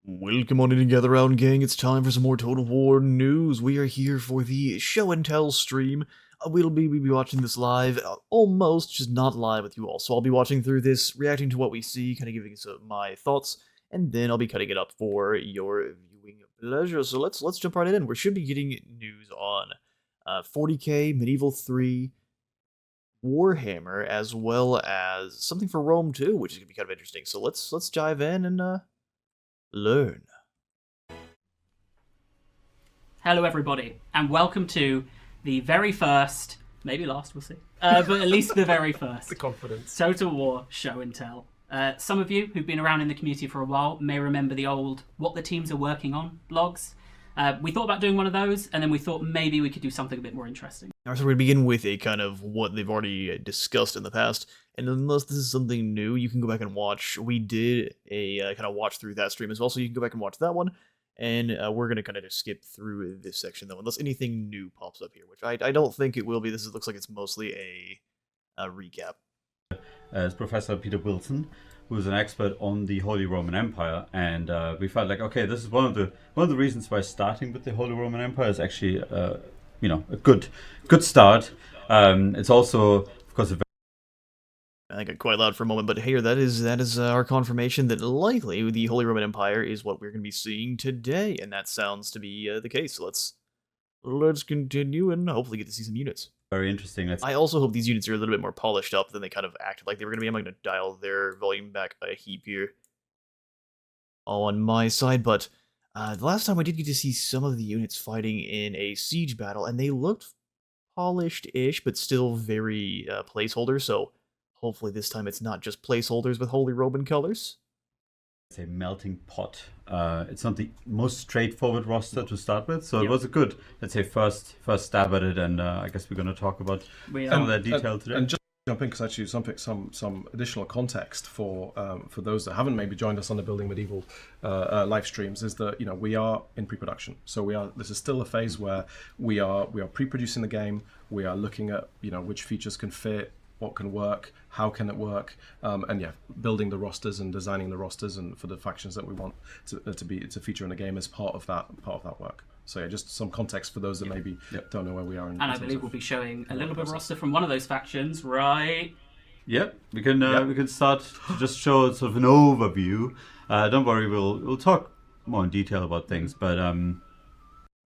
Welcome on in and gather round, gang. It's time for some more Total War news. We are here for the show and tell stream. We'll be watching this live, almost, just not live with you all. So I'll be watching through this, reacting to what we see, kind of giving some my thoughts, and then I'll be cutting it up for your viewing pleasure. So let's jump right in. We should be getting news on 40k, Medieval 3, Warhammer, as well as something for Rome too, which is gonna be kind of interesting. So let's dive in and learn. Hello everybody, and welcome to the very first, maybe last, we'll see, but at least the very first The confidence. Total War show and tell. Some of you who've been around in the community for a while may remember the old What the Teams Are Working On blogs. We thought about doing one of those, and then we thought maybe we could do something a bit more interesting. Alright, so we're going to begin with a kind of what they've already discussed in the past, and unless this is something new, you can go back and watch. We did a kind of watch through that stream as well, so you can go back and watch that one, and we're going to kind of just skip through this section, though, unless anything new pops up here, which I don't think it will be. This looks like it's mostly a recap. As Professor Peter Wilson, who is an expert on the Holy Roman Empire, and we felt like, okay, this is one of the reasons why starting with the Holy Roman Empire is actually a good start. It's also, of course, I think I got quite loud for a moment, but here, that is our confirmation that likely the Holy Roman Empire is what we're going to be seeing today, and that sounds to be the case. So let's continue and hopefully get to see some units. very interesting. I also hope these units are a little bit more polished up than they kind of acted like they were going to be. I'm going to dial their volume back by a heap here on my side, but the last time I did get to see some of the units fighting in a siege battle, and they looked polished-ish, but still very placeholder, so hopefully this time it's not just placeholders with Holy Roman colors. It's a melting pot. It's not the most straightforward roster to start with, so Yep. it was a good, let's say, first stab at it, and I guess we're going to talk about some of that detail today. And just jump in, because actually some additional context for those that haven't maybe joined us on the Building Medieval live streams is that we are in pre-production. So this is still a phase where we are pre-producing the game. We are looking at which features can fit, what can work, how can it work, and building the rosters and designing the rosters and for the factions that we want to feature in the game as part of that work. So just some context for those that maybe don't know where we are. And I believe we'll be showing a little bit of roster from one of those factions, right? Yep, we can start to just show sort of an overview. Don't worry, we'll talk more in detail about things, but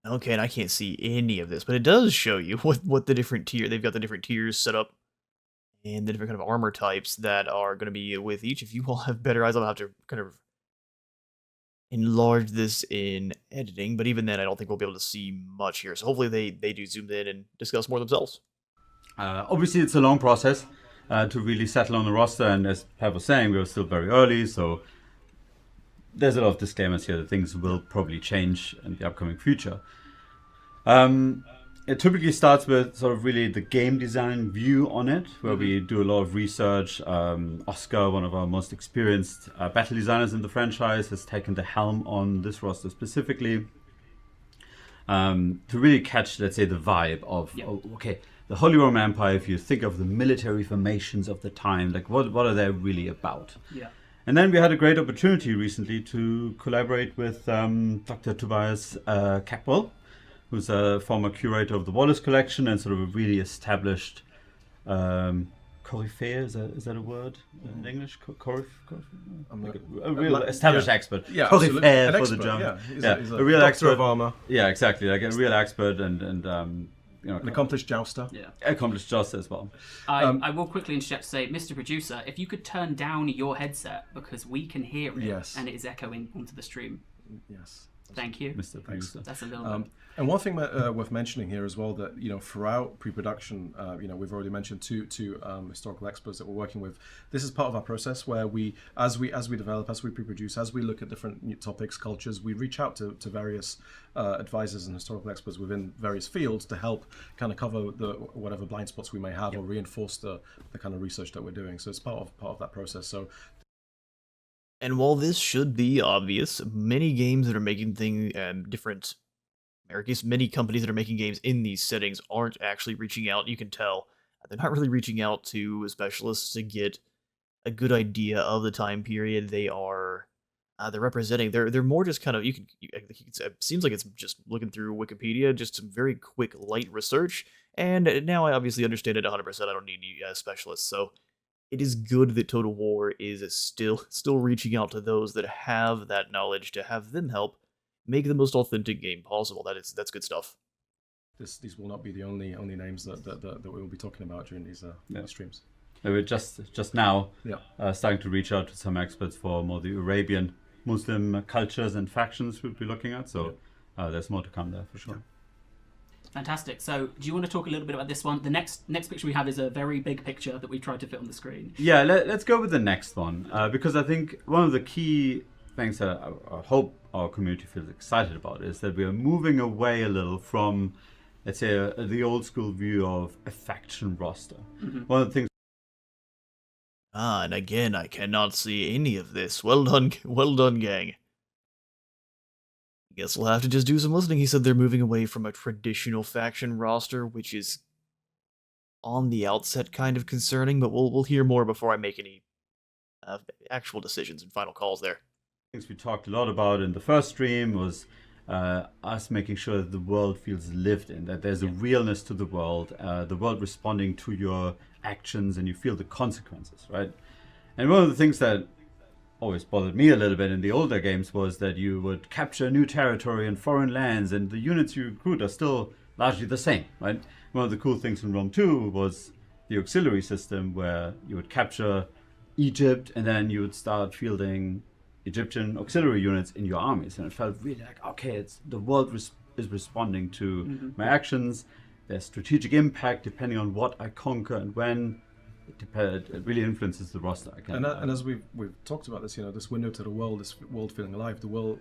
Okay, and I can't see any of this, but it does show you what the different they've got the different tiers set up, and the different kind of armor types that are going to be with each. If you all have better eyes, I'll have to kind of enlarge this in editing, but even then, I don't think we'll be able to see much here. So hopefully they do zoom in and discuss more themselves. obviously it's a long process to really settle on the roster, and as Pat was saying, we are still very early, so there's a lot of disclaimers here that things will probably change in the upcoming future. It typically starts with sort of really the game design view on it, where we do a lot of research. Oscar, one of our most experienced battle designers in the franchise, has taken the helm on this roster specifically to really catch, let's say, the vibe of, okay, the Holy Roman Empire, if you think of the military formations of the time, like what are they really about? Yeah. And then we had a great opportunity recently to collaborate with Dr. Tobias Capwell, who's a former curator of the Wallace collection and sort of a really established coryphée, is that a word in English? A real established expert. Yeah, Coryphée for expert, the German. He's a real doctor expert of armor. Yeah, exactly. Like a real expert and An accomplished jouster. Yeah. accomplished just as well. I will quickly interject to say, Mr. Producer, if you could turn down your headset, because we can hear it, Yes. and it is echoing onto the stream. Yes. Thank you. Mr. Producer. That's a little bit. And one thing worth mentioning here as well, that throughout pre-production, we've already mentioned two historical experts that we're working with. This is part of our process where as we develop, as we pre-produce, as we look at different new topics, cultures, we reach out to various advisors and historical experts within various fields to help kind of cover whatever blind spots we may have or reinforce the kind of research that we're doing. So it's part of that process. So. And while this should be obvious, many games that are making many companies that are making games in these settings aren't actually reaching out. You can tell they're not really reaching out to specialists to get a good idea of the time period. They are they're representing. They're more just kind of I think you could say, it seems like it's just looking through Wikipedia, just some very quick, light research. And now I obviously understand it 100%. I don't need any specialists, so it is good that Total War is still reaching out to those that have that knowledge to have them help make the most authentic game possible. That's good stuff. These will not be the only names that we will be talking about during these streams. We're just now Yeah. starting to reach out to some experts for more the Arabian Muslim cultures and factions we'll be looking at. So there's more to come there for sure. Yeah. Fantastic. So, do you want to talk a little bit about this one? The next picture we have is a very big picture that we tried to fit on the screen. Yeah, let's go with the next one because I think one of the key things that I hope our community feels excited about is that we are moving away a little from, let's say, the old school view of a faction roster. Mm-hmm. One of the things. And again, I cannot see any of this. Well done, gang. Guess we'll have to just do some listening. He said they're moving away from a traditional faction roster, which is on the outset kind of concerning, but we'll hear more before I make any actual decisions and final calls there. Things we talked a lot about in the first stream was us making sure that the world feels lived in, that there's a realness to the world responding to your actions, and you feel the consequences, right? And one of the things that always bothered me a little bit in the older games was that you would capture new territory and foreign lands, and the units you recruit are still largely the same, right? One of the cool things in Rome 2 was the auxiliary system, where you would capture Egypt and then you would start fielding Egyptian auxiliary units in your armies, and it felt really like, okay, it's the world is responding to my actions. There's strategic impact depending on what I conquer and when. It really influences the roster. And as we've talked about this, this window to the world, this world feeling alive, the world.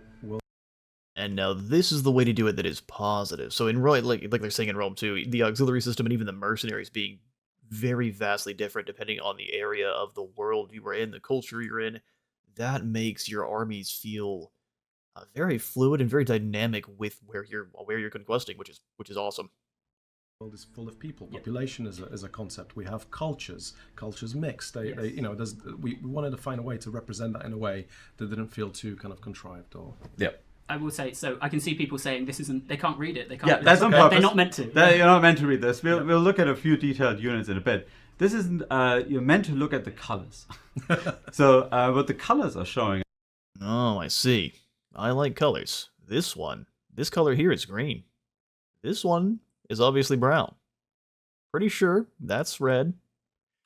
And now this is the way to do it that is positive. So in Rome, like they're saying in Rome 2, the auxiliary system and even the mercenaries being very vastly different depending on the area of the world you are in, the culture you're in, that makes your armies feel very fluid and very dynamic with where you're conquesting, which is awesome. The world is full of people. Population is a concept. We have cultures mixed. We wanted to find a way to represent that in a way that didn't feel too kind of contrived or. Yeah. I will say, so I can see people saying this isn't, they can't read it. They can't. Yeah, that's on purpose. They're not meant to. You're not meant to read this. We'll look at a few detailed units in a bit. This isn't. You're meant to look at the colors. So what the colors are showing. Oh, I see. I like colors. This color here is green. This one is obviously brown. Pretty sure that's red.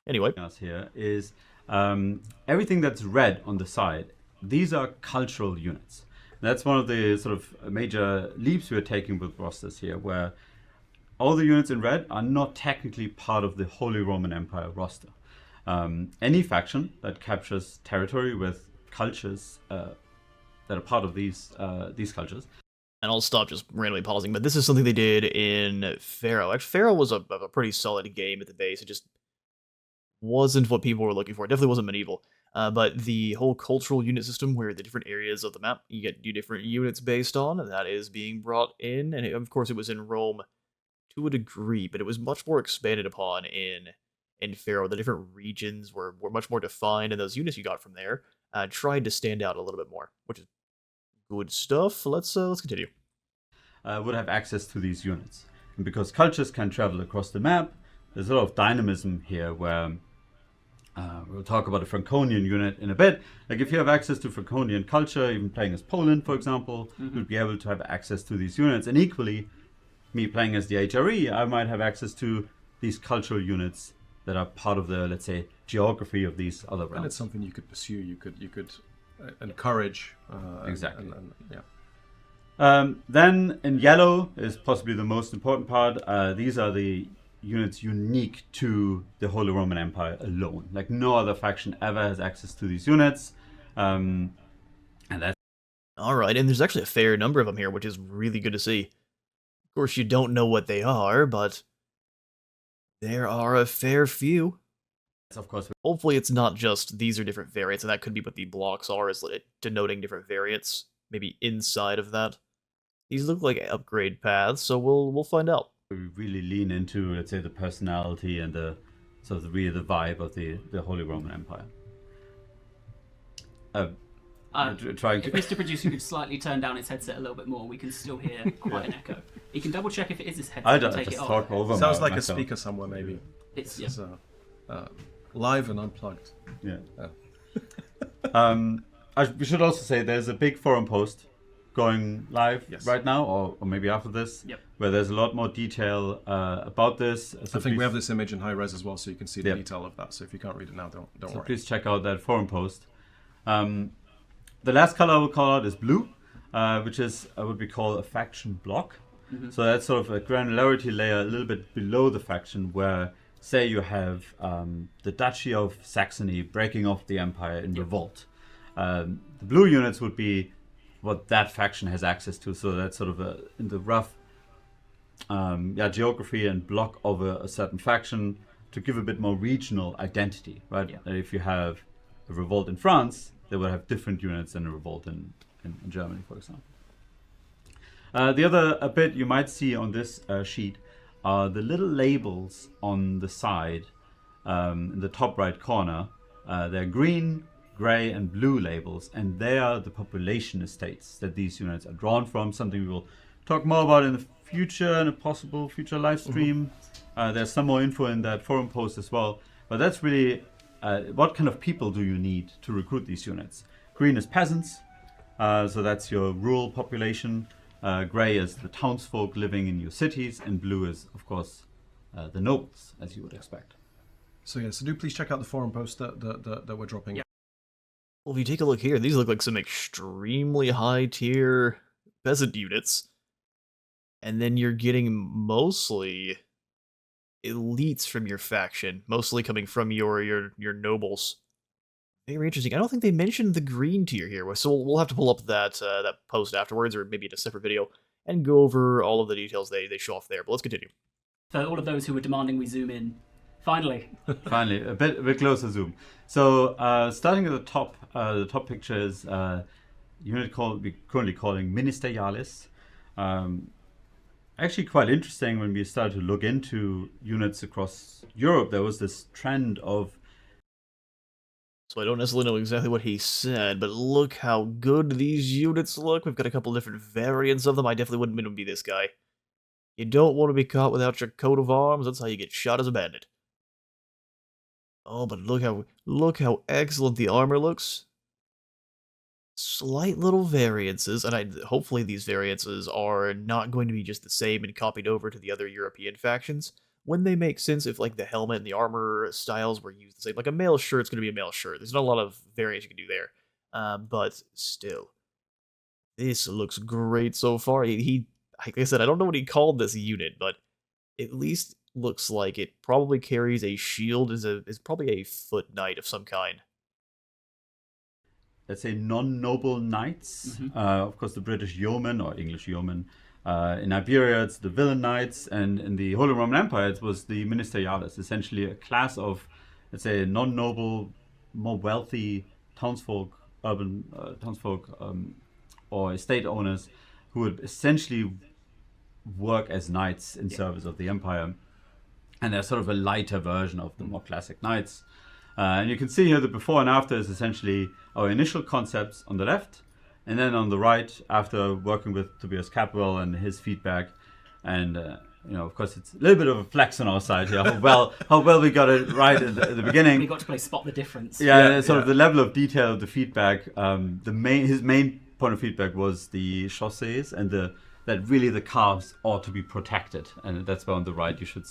Anyway. Us here is everything that's red on the side. These are cultural units. That's one of the sort of major leaps we're taking with rosters here, where all the units in red are not technically part of the Holy Roman Empire roster. Any faction that captures territory with cultures that are part of these cultures. And I'll stop just randomly pausing, but this is something they did in Pharaoh. Actually, Pharaoh was a pretty solid game at the base. It just wasn't what people were looking for. It definitely wasn't medieval. But the whole cultural unit system, where the different areas of the map you get different units based on, and that is being brought in. And of course, it was in Rome to a degree, but it was much more expanded upon in Pharaoh. The different regions were much more defined, and those units you got from there tried to stand out a little bit more, which is good stuff. Let's continue. Would have access to these units, and because cultures can travel across the map, there's a lot of dynamism here where. We'll talk about a Franconian unit in a bit. Like if you have access to Franconian culture, even playing as Poland, for example, you'd be able to have access to these units. And equally, me playing as the HRE, I might have access to these cultural units that are part of the, let's say, geography of these other realms. And it's something you could pursue. You could encourage. Exactly. Yeah. Then in yellow is possibly the most important part. These are the units unique to the Holy Roman Empire alone. Like no other faction ever has access to these units. And that's Alright, and there's actually a fair number of them here, which is really good to see. Of course, you don't know what they are, but there are a fair few. of course. Hopefully it's not just these are different variants, and that could be what the blocks are, is denoting different variants, maybe inside of that. These look like upgrade paths, so we'll find out. We really lean into, let's say, the personality and the sort of the vibe of the Holy Roman Empire. trying If to. Mr. Producer could slightly turn down his headset a little bit more, we can still hear quite an echo. He can double check if it is his headset I and don't take just it off. talk over. Sounds like a myself. speaker somewhere, maybe. It's It's live and unplugged. Yeah. Oh. We should also say there's a big forum post going live Yes. right now, or maybe after this, Yep. where there's a lot more detail about this. So I think we please- have this image in high res as well, so you can see the Yep. detail of that. So if you can't read it now, don't So worry. please check out that forum post. The last color I will call out is blue, which is what we call a faction block. So that's sort of a granularity layer a little bit below the faction, where say you have the Duchy of Saxony breaking off the empire in revolt. The blue units would be what that faction has access to. So that's sort of in the rough geography and block of a certain faction to give a bit more regional identity, right? Yeah. That if you have a revolt in France, they would have different units than a revolt in Germany, for example. The other bit you might see on this sheet are the little labels on the side in the top right corner. They're green, gray, and blue labels, and they are the population estates that these units are drawn from, something we will talk more about in the future, in a possible future live stream. There's some more info in that forum post as well, but that's really what kind of people do you need to recruit these units. Green is peasants, so that's your rural population. Gray is the townsfolk living in your cities, and blue is, of course, the nobles, as you would expect. So yeah, so do please check out the forum post that we're dropping. Yeah. Well, if you take a look here, these look like some extremely high tier peasant units. And then you're getting mostly elites from your faction, mostly coming from your nobles. Very interesting. I don't think they mentioned the green tier here, so we'll have to pull up that that post afterwards, or maybe in a separate video, and go over all of the details they show off there. But let's continue. For all of those who were demanding we zoom in, finally. Finally, a bit closer zoom. So starting at the top picture is a unit we're currently calling Ministerialis. Actually quite interesting when we started to look into units across Europe. There was this trend of... So I don't necessarily know exactly what he said, but look how good these units look. We've got a couple different variants of them. I definitely wouldn't want to be this guy. You don't want to be caught without your coat of arms. That's how you get shot as a bandit. Oh, but look how excellent the armor looks. Slight little variances, and hopefully these variances are not going to be just the same and copied over to the other European factions. When they make sense, if like the helmet and the armor styles were used the same, like a male shirt's going to be a male shirt. There's not a lot of variance you can do there, but still, this looks great so far. He, like I said, I don't know what he called this unit, but at least looks like it probably carries a shield. Is probably a foot knight of some kind. Let's say non-noble knights. Of course, the British yeoman or English yeoman. In Iberia, it's the villain knights, and in the Holy Roman Empire, it was the Ministerialis, essentially a class of, let's say, non-noble, more wealthy townsfolk, urban townsfolk, or estate owners who would essentially work as knights in service of the empire. And they're sort of a lighter version of the more classic knights. And you can see here the before and after is essentially our initial concepts on the left, and then on the right, after working with Tobias Capwell and his feedback, and of course, it's a little bit of a flex on our side here. How well we got it right at the beginning. We got to play spot the difference. Yeah, sort of the level of detail of the feedback. His main point of feedback was the chaussées and that really the calves ought to be protected, and that's where on the right you should.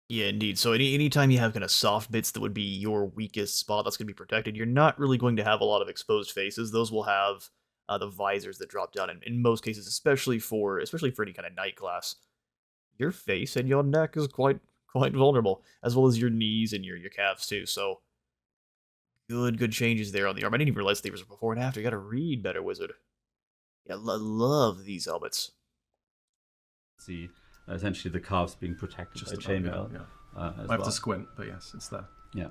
Yeah, indeed. So anytime you have kind of soft bits that would be your weakest spot that's going to be protected, you're not really going to have a lot of exposed faces. Those will have the visors that drop down, and in most cases, especially for any kind of knight class, your face and your neck is quite vulnerable, as well as your knees and your calves too. So good changes there on the arm. I didn't even realize they was before and after. You got to read better, wizard. Yeah, love these helmets. See, essentially the calves being protected Just by about, chainmail. yeah. As I have well. to squint, but yes, it's there. Yeah.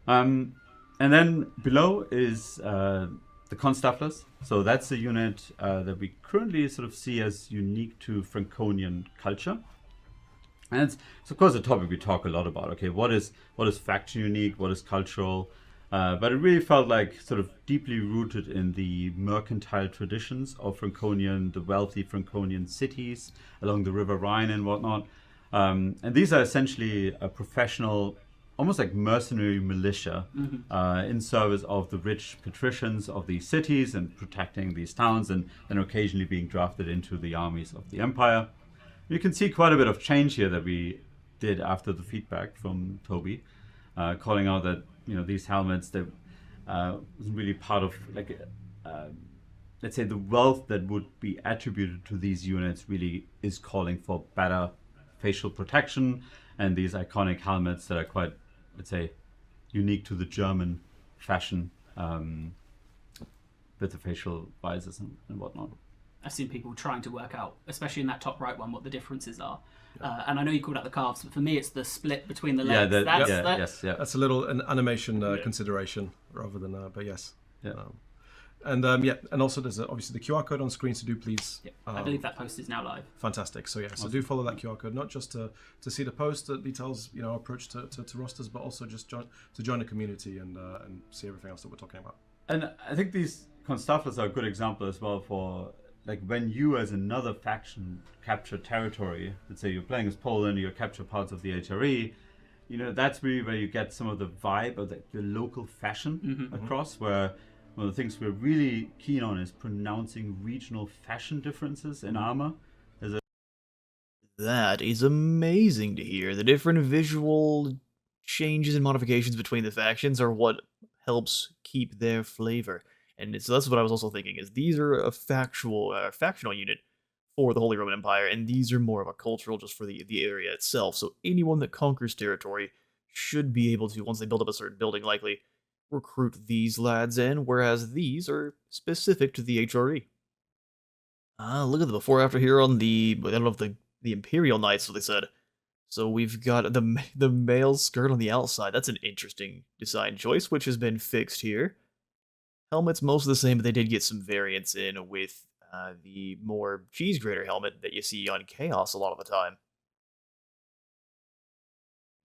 And then below is the Constafflers. So that's a unit that we currently sort of see as unique to Franconian culture. And it's of course a topic we talk a lot about. Okay, what is faction unique? What is cultural? But it really felt like sort of deeply rooted in the mercantile traditions of Franconian, the wealthy Franconian cities along the River Rhine and whatnot. And these are essentially a professional, almost like mercenary militia in service of the rich patricians of these cities and protecting these towns, and then occasionally being drafted into the armies of the empire. You can see quite a bit of change here that we did after the feedback from Toby, calling out that these helmets, that wasn't really part of like let's say the wealth that would be attributed to these units really is calling for better facial protection and these iconic helmets that are quite, let's say, unique to the German fashion, with the facial visors and whatnot. I've seen people trying to work out, especially in that top right one, what the differences are. And I know you called out the calves, but for me, it's the split between the legs. That's a little an animation consideration rather than, but yes. Yeah. And also there's obviously the QR code on screen, so do please. Yeah, I believe that post is now live. Fantastic. So so do follow that QR code, not just to see the post that details our approach to rosters, but also just to join the community and see everything else that we're talking about. And I think these constafflers are a good example as well for like when you as another faction capture territory. Let's say you're playing as Poland, you capture parts of the HRE. That's really where you get some of the vibe of the local fashion across, where one of the things we're really keen on is pronouncing regional fashion differences in armor. That is amazing to hear. The different visual changes and modifications between the factions are what helps keep their flavor. And so that's what I was also thinking, is these are a factional unit for the Holy Roman Empire, and these are more of a cultural just for the area itself. So anyone that conquers territory should be able to, once they build up a certain building, likely recruit these lads in, whereas these are specific to the HRE. Look at the before after here on the, I don't know if the Imperial Knights, what they said. So we've got the male skirt on the outside. That's an interesting design choice, which has been fixed here. Helmet's mostly the same, but they did get some variants in with the more cheese grater helmet that you see on Chaos a lot of the time.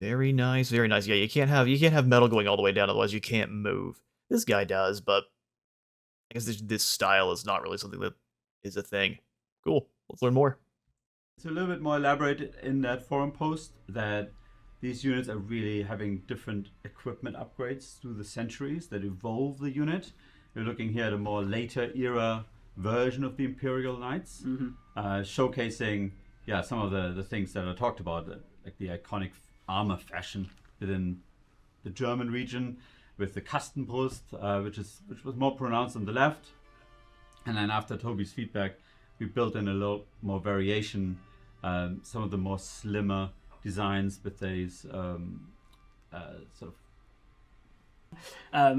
Very nice, very nice. Yeah, you can't have metal going all the way down, otherwise you can't move. This guy does, but I guess this style is not really something that is a thing. Cool. Let's learn more. It's a little bit more elaborated in that forum post that these units are really having different equipment upgrades through the centuries that evolve the unit. You're looking here at a more later era version of the Imperial Knights, showcasing some of the things that are talked about, like the iconic armor fashion within the German region, with the Kastenbrust, which was more pronounced on the left. And then after Toby's feedback, we built in a little more variation, some of the more slimmer designs with these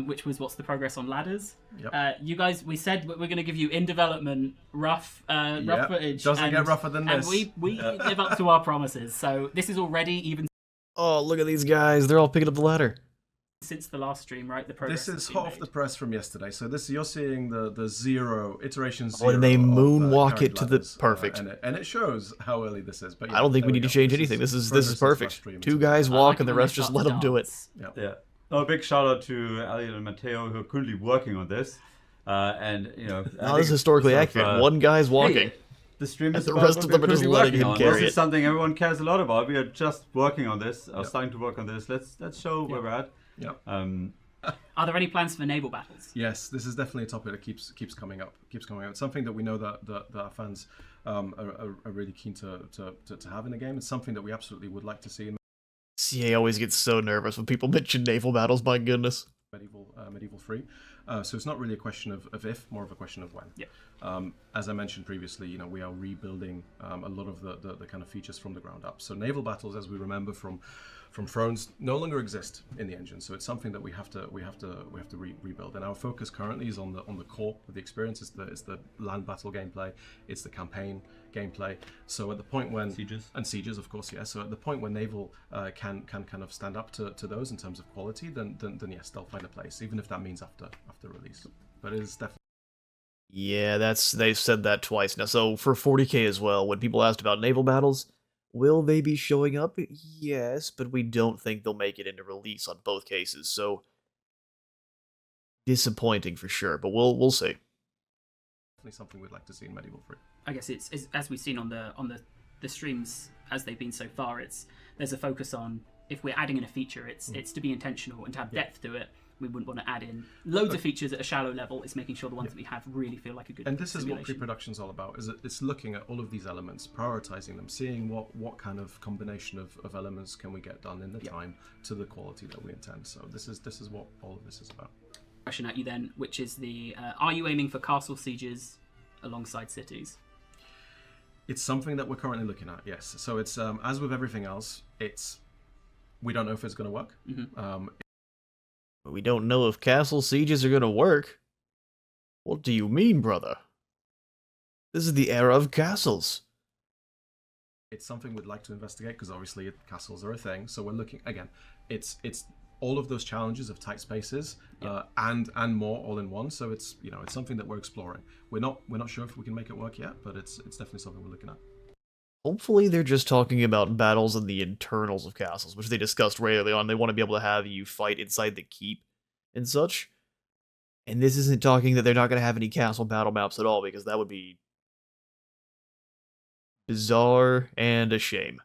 which was what's the progress on ladders. Yep. You guys, we said we're going to give you in development rough footage. Doesn't get rougher than this. And we live up to our promises. So this is already even. Oh, look at these guys. They're all picking up the ladder. Since the last stream, right? The progress. This is hot off the press from yesterday. So you're seeing the zero iterations. Oh, and they moonwalk it to the perfect. And it shows how early this is. But I don't think we need to change anything. This is perfect. Two guys walk and the rest just let them do it. Yeah. Oh, a big shout out to Elliot and Matteo, who are currently working on this. And this is historically accurate. One guy's walking. The stream is the rest of them are just letting him carry it. This is something everyone cares a lot about. We are just working on this, starting to work on this. Let's show where we're at. Yep. Are there any plans for naval battles? Yes, this is definitely a topic that keeps coming up. It's something that we know that our fans are really keen to have in the game. It's something that we absolutely would like to see. CA always gets so nervous when people mention naval battles. My goodness. Medieval 3. So it's not really a question of if, more of a question of when. Yeah. As I mentioned previously, we are rebuilding a lot of the kind of features from the ground up. So naval battles, as we remember from Thrones, no longer exist in the engine. So it's something that we have to rebuild. And our focus currently is on the core of the experience. It's the land battle gameplay. It's the campaign gameplay. So at the point when sieges, of course, yeah. So at the point when naval can kind of stand up to those in terms of quality, then yes, they'll find a place, even if that means after release. But it is definitely. Yeah, they've said that twice now. So for 40K as well, when people asked about naval battles, will they be showing up? Yes, but we don't think they'll make it into release on both cases. So disappointing for sure, but we'll see. Definitely something we'd like to see in Medieval 3. I guess it's as we've seen on the streams as they've been so far. There's a focus on, if we're adding in a feature, it's to be intentional and to have depth to it. We wouldn't want to add in loads of features at a shallow level. It's making sure the ones that we have really feel like a good. And this is what simulation. pre-production's all about. It's looking at all of these elements, prioritizing them, seeing what kind of combination of elements can we get done in the time to the quality that we intend. So this is what all of this is about. Question at you then, which is are you aiming for castle sieges alongside cities? It's something that we're currently looking at, yes. So it's as with everything else, we don't know if it's going to work. We don't know if castle sieges are gonna work. What do you mean, brother? This is the era of castles. It's something we'd like to investigate because obviously castles are a thing. So we're looking again. It's all of those challenges of tight spaces and more all in one. So it's it's something that we're exploring. We're not sure if we can make it work yet, but it's definitely something we're looking at. Hopefully they're just talking about battles in the internals of castles, which they discussed way early on. They want to be able to have you fight inside the keep and such. And this isn't talking that they're not going to have any castle battle maps at all, because that would be bizarre and a shame.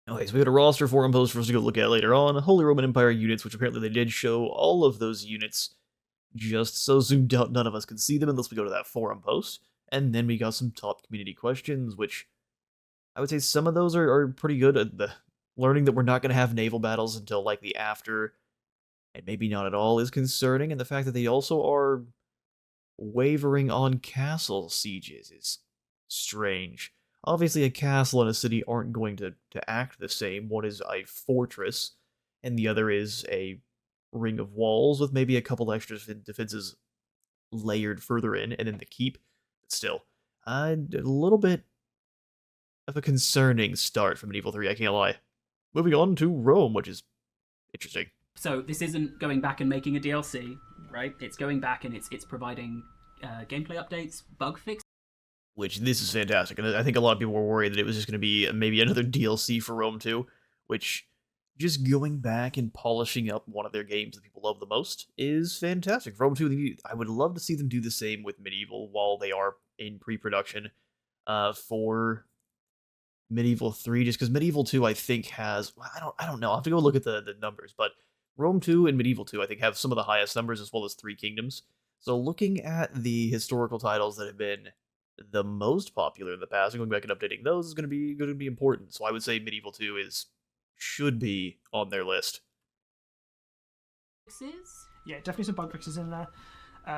Okay, so we got a roster forum post for us to go look at later on. Holy Roman Empire units, which apparently they did show all of those units just so zoomed out none of us could see them unless we go to that forum post. And then we got some top community questions, which I would say some of those are pretty good. The learning that we're not going to have naval battles until likely after, and maybe not at all, is concerning. And the fact that they also are wavering on castle sieges is strange. Obviously, a castle and a city aren't going to act the same. One is a fortress, and the other is a ring of walls with maybe a couple extra defenses layered further in, and then the keep. But still, a little bit of a concerning start for Medieval 3, I can't lie. Moving on to Rome, which is interesting. So this isn't going back and making a DLC, right? It's going back and it's providing gameplay updates, bug fix. Which, this is fantastic, and I think a lot of people were worried that it was just going to be maybe another DLC for Rome 2, which, just going back and polishing up one of their games that people love the most is fantastic. Rome 2, I would love to see them do the same with Medieval while they are in pre-production for Medieval 3, just because Medieval 2, I think, has... I don't know, I'll have to go look at the numbers, but Rome 2 and Medieval 2, I think, have some of the highest numbers, as well as Three Kingdoms. So looking at the historical titles that have been the most popular in the past, and going back and updating those is going to be important. So I would say Medieval 2 should be on their list. Yeah, definitely some bug fixes in there.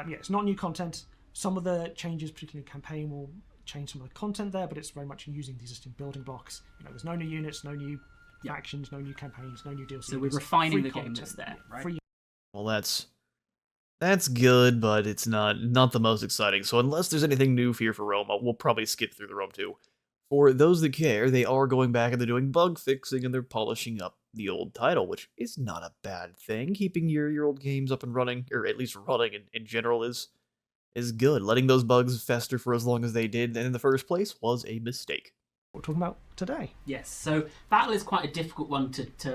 It's not new content. Some of the changes, particularly in campaign, will change some of the content there, but it's very much using the existing building blocks. There's no new units, no new factions, no new campaigns, no new DLC. So we're refining the game that's there, right? Well, that's good, but it's not the most exciting. So unless there's anything new here for Rome, we'll probably skip through the Rome 2. For those that care, they are going back and they're doing bug fixing and they're polishing up the old title, which is not a bad thing. Keeping your old games up and running, or at least running in general, is good. Letting those bugs fester for as long as they did in the first place was a mistake. What we're talking about today. Yes, so battle is quite a difficult one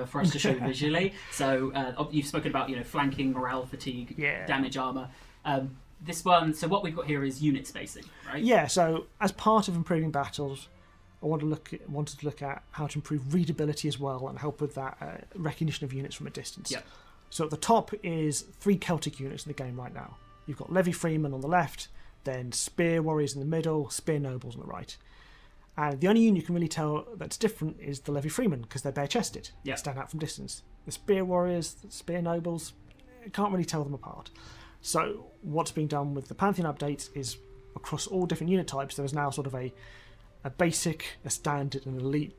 for us to show visually. So you've spoken about flanking, morale, fatigue, damage, armor. This one, so what we've got here is unit spacing, right? Yeah. So as part of improving battles, I wanted to look at how to improve readability as well and help with that recognition of units from a distance. Yep. So at the top is 3 Celtic units in the game right now. You've got Levy Freemen on the left, then Spear Warriors in the middle, Spear Nobles on the right. And the only unit you can really tell that's different is the Levy Freemen, because they're bare-chested. They stand out from distance. The Spear Warriors, the Spear Nobles, you can't really tell them apart. So what's being done with the Pantheon updates is across all different unit types, there is now sort of a basic, a standard, and elite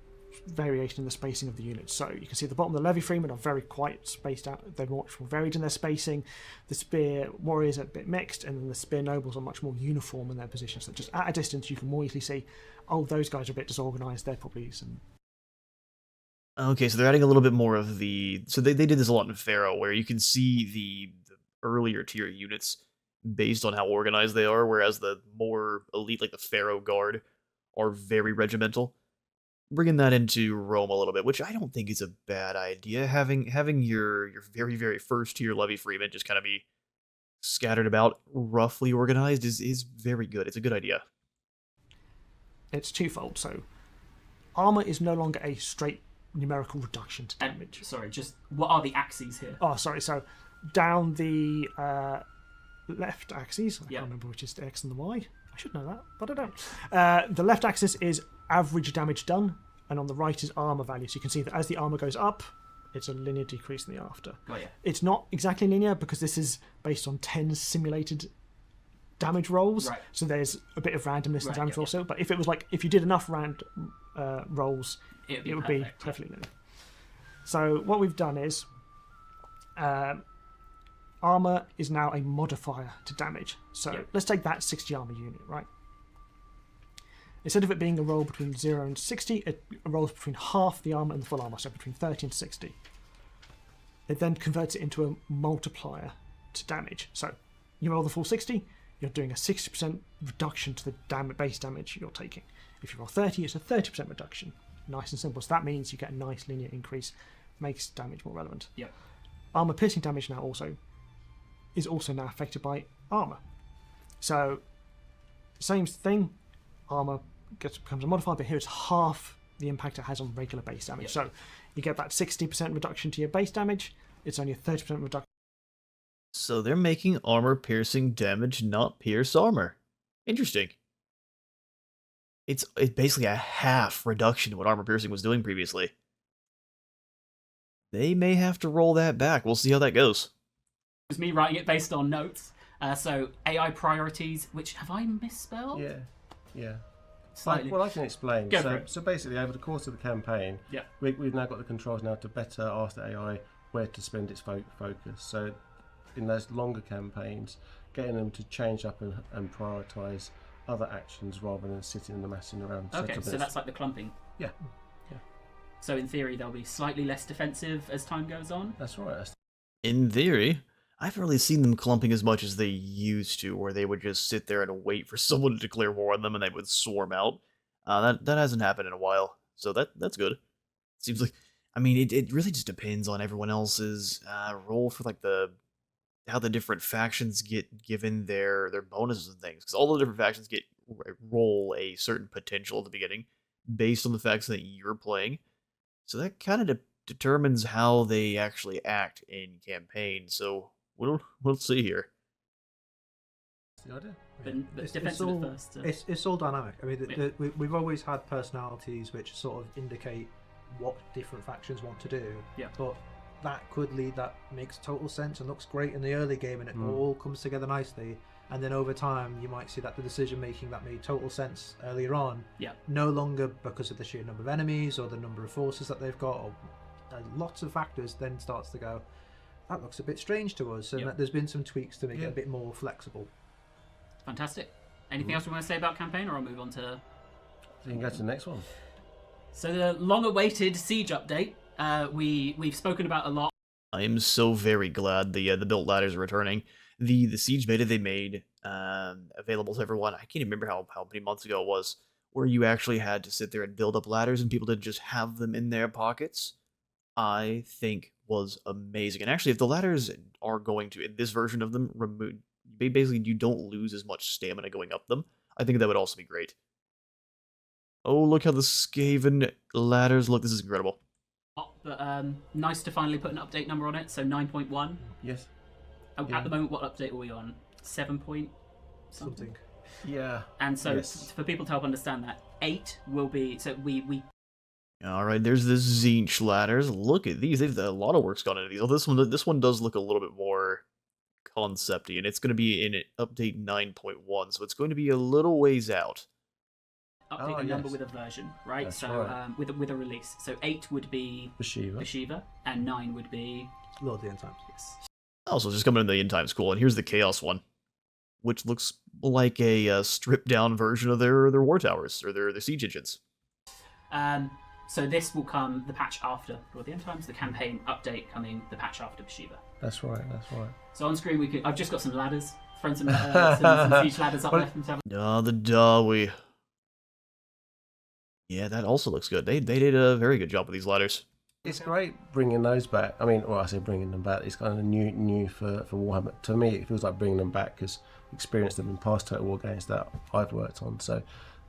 variation in the spacing of the units. So you can see at the bottom, the Levy Freemen are very quite spaced out. They're much more varied in their spacing. The Spear Warriors are a bit mixed, and then the Spear Nobles are much more uniform in their position. So just at a distance, you can more easily see, oh, those guys are a bit disorganized. They're probably some... Okay, so they're adding a little bit more of the... So they did this a lot in Pharaoh, where you can see the earlier tier units based on how organized they are, whereas the more elite, like the Pharaoh Guard, are very regimental. Bringing that into Rome a little bit, which I don't think is a bad idea. Having your very, very first tier Levy Freemen just kind of be scattered about, roughly organized is very good. It's a good idea. It's twofold. So, armor is no longer a straight numerical reduction to damage. Sorry, just what are the axes here? Oh, sorry. So, down the left axis, I Yeah. can't remember which is the X and the Y. I should know that, but I don't. The left axis is average damage done, and on the right is armor value. So you can see that as the armor goes up, it's a linear decrease in the after. Oh yeah. It's not exactly linear because this is based on 10 simulated damage rolls. Right. So there's a bit of randomness in Right, damage yeah, rolls. But if it was like, if you did enough rolls, It it would perfect, be perfectly linear. So what we've done is armor is now a modifier to damage. So Yeah. let's take that 60 armor unit, right? Instead of it being a roll between 0 and 60, it rolls between half the armor and the full armor, so between 30 and 60. It then converts it into a multiplier to damage. So you roll the full 60, you're doing a 60% reduction to the base damage you're taking. If you roll 30, it's a 30% reduction. Nice and simple. So that means you get a nice linear increase, makes damage more relevant. Yep. Armor piercing damage now is also now affected by armor. So same thing, armor becomes a modifier, but here it's half the impact it has on regular base damage. Yep. So you get that 60% reduction to your base damage, it's only a 30% reduction. So they're making armor-piercing damage not pierce armor. Interesting. It's basically a half reduction to what armor-piercing was doing previously. They may have to roll that back. We'll see how that goes. It was me writing it based on notes. So AI priorities, which have I misspelled? Yeah. Slightly. Well, I can explain. Go for it. So basically, over the course of the campaign, Yeah. we've now got the controls now to better ask the AI where to spend its focus. So in those longer campaigns, getting them to change up and prioritise other actions rather than sitting and messing around. Okay, so that's like the clumping. Yeah. So in theory, they'll be slightly less defensive as time goes on. That's right. In theory, I haven't really seen them clumping as much as they used to, where they would just sit there and wait for someone to declare war on them and they would swarm out. That hasn't happened in a while, so that's good. Seems like, I mean, it really just depends on everyone else's role for like how the different factions get given their bonuses and things, because all the different factions roll a certain potential at the beginning based on the faction that you're playing. So that kind of determines how they actually act in campaign. So we'll see here. That's the idea. But It's defensive all- at first. It's all dynamic. I mean, Yeah. we've always had personalities which sort of indicate what different factions want to do. Yeah. But that could lead, that makes total sense and looks great in the early game, and it all comes together nicely. And then over time, you might see that the decision making that made total sense earlier on, Yeah. no longer because of the sheer number of enemies or the number of forces that they've got, or lots of factors, then starts to go, that looks a bit strange to us. And Yep. there's been some tweaks to make it Yeah. a bit more flexible. Fantastic. Anything else we want to say about campaign, or I'll move on to... So you can go to the next one. So the long-awaited Siege update, we've spoken about a lot. I am so very glad the built ladders are returning. The Siege beta they made available to everyone. I can't even remember how many months ago it was, where you actually had to sit there and build up ladders and people didn't just have them in their pockets. I think was amazing. And actually, if the ladders are going to, in this version of them, basically you don't lose as much stamina going up them, I think that would also be great. Oh, look how the Skaven ladders look. This is incredible. But nice to finally put an update number on it. So 9.1. Yes. At the moment, what update are we on? 7 point something. Something. Yeah. And so Yes. for people to help understand that, 8 will be. So we Alright, there's the Zinch ladders. Look at these. They've a lot of work's gone into these. Oh, this one does look a little bit more concepty, and it's going to be in update 9.1, so it's going to be a little ways out. update Oh, the number yes. with a version, right? That's so right. with a release. So 8 would be Bhashiva. Bhashiva, and 9 would be Lord of the End Times. yes. Also, just coming in the end times cool, and here's the Chaos one, which looks like a stripped down version of their war towers, or their siege engines. So this will come the patch after Lord of the End Times, the campaign update coming the patch after Bhashiva. That's right. So on screen I've just got some ladders, thrown some siege ladders up there from Seven. The Dawi. Yeah, that also looks good. They did a very good job with these ladders. It's great bringing those back. I mean, well, I say bringing them back. It's kind of new for Warhammer. To me, it feels like bringing them back because experienced them in past Total War games that I've worked on. So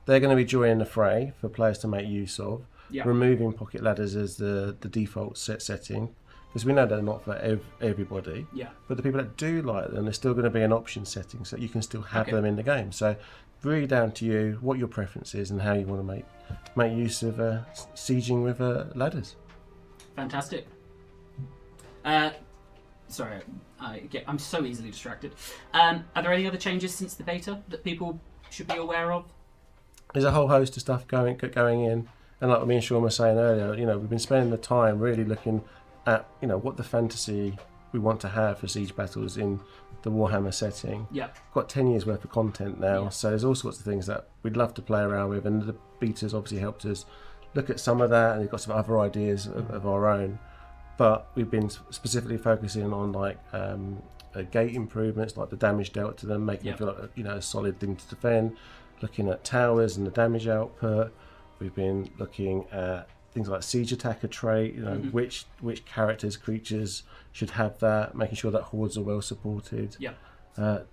they're going to be joining the fray for players to make use of. Yeah. Removing pocket ladders as the default setting, because we know they're not for everybody. Yeah. But the people that do like them, there's still going to be an option setting, so you can still have Okay. them in the game. So really down to you, what your preference is, and how you want to make use of sieging with ladders. Fantastic. Sorry, I'm so easily distracted. Are there any other changes since the beta that people should be aware of? There's a whole host of stuff going in, and like me and Sean were saying earlier, we've been spending the time really looking at what the fantasy we want to have for siege battles in the Warhammer setting. Yeah. Got 10 years worth of content now, Yeah. so there's all sorts of things that we'd love to play around with, and the betas obviously helped us look at some of that, and we've got some other ideas of our own. But we've been specifically focusing on gate improvements, like the damage dealt to them, making Yep. them feel like a solid thing to defend. Looking at towers and the damage output. We've been looking at things like siege attacker trait. Which characters, creatures should have that. Making sure that hordes are well supported. Yeah.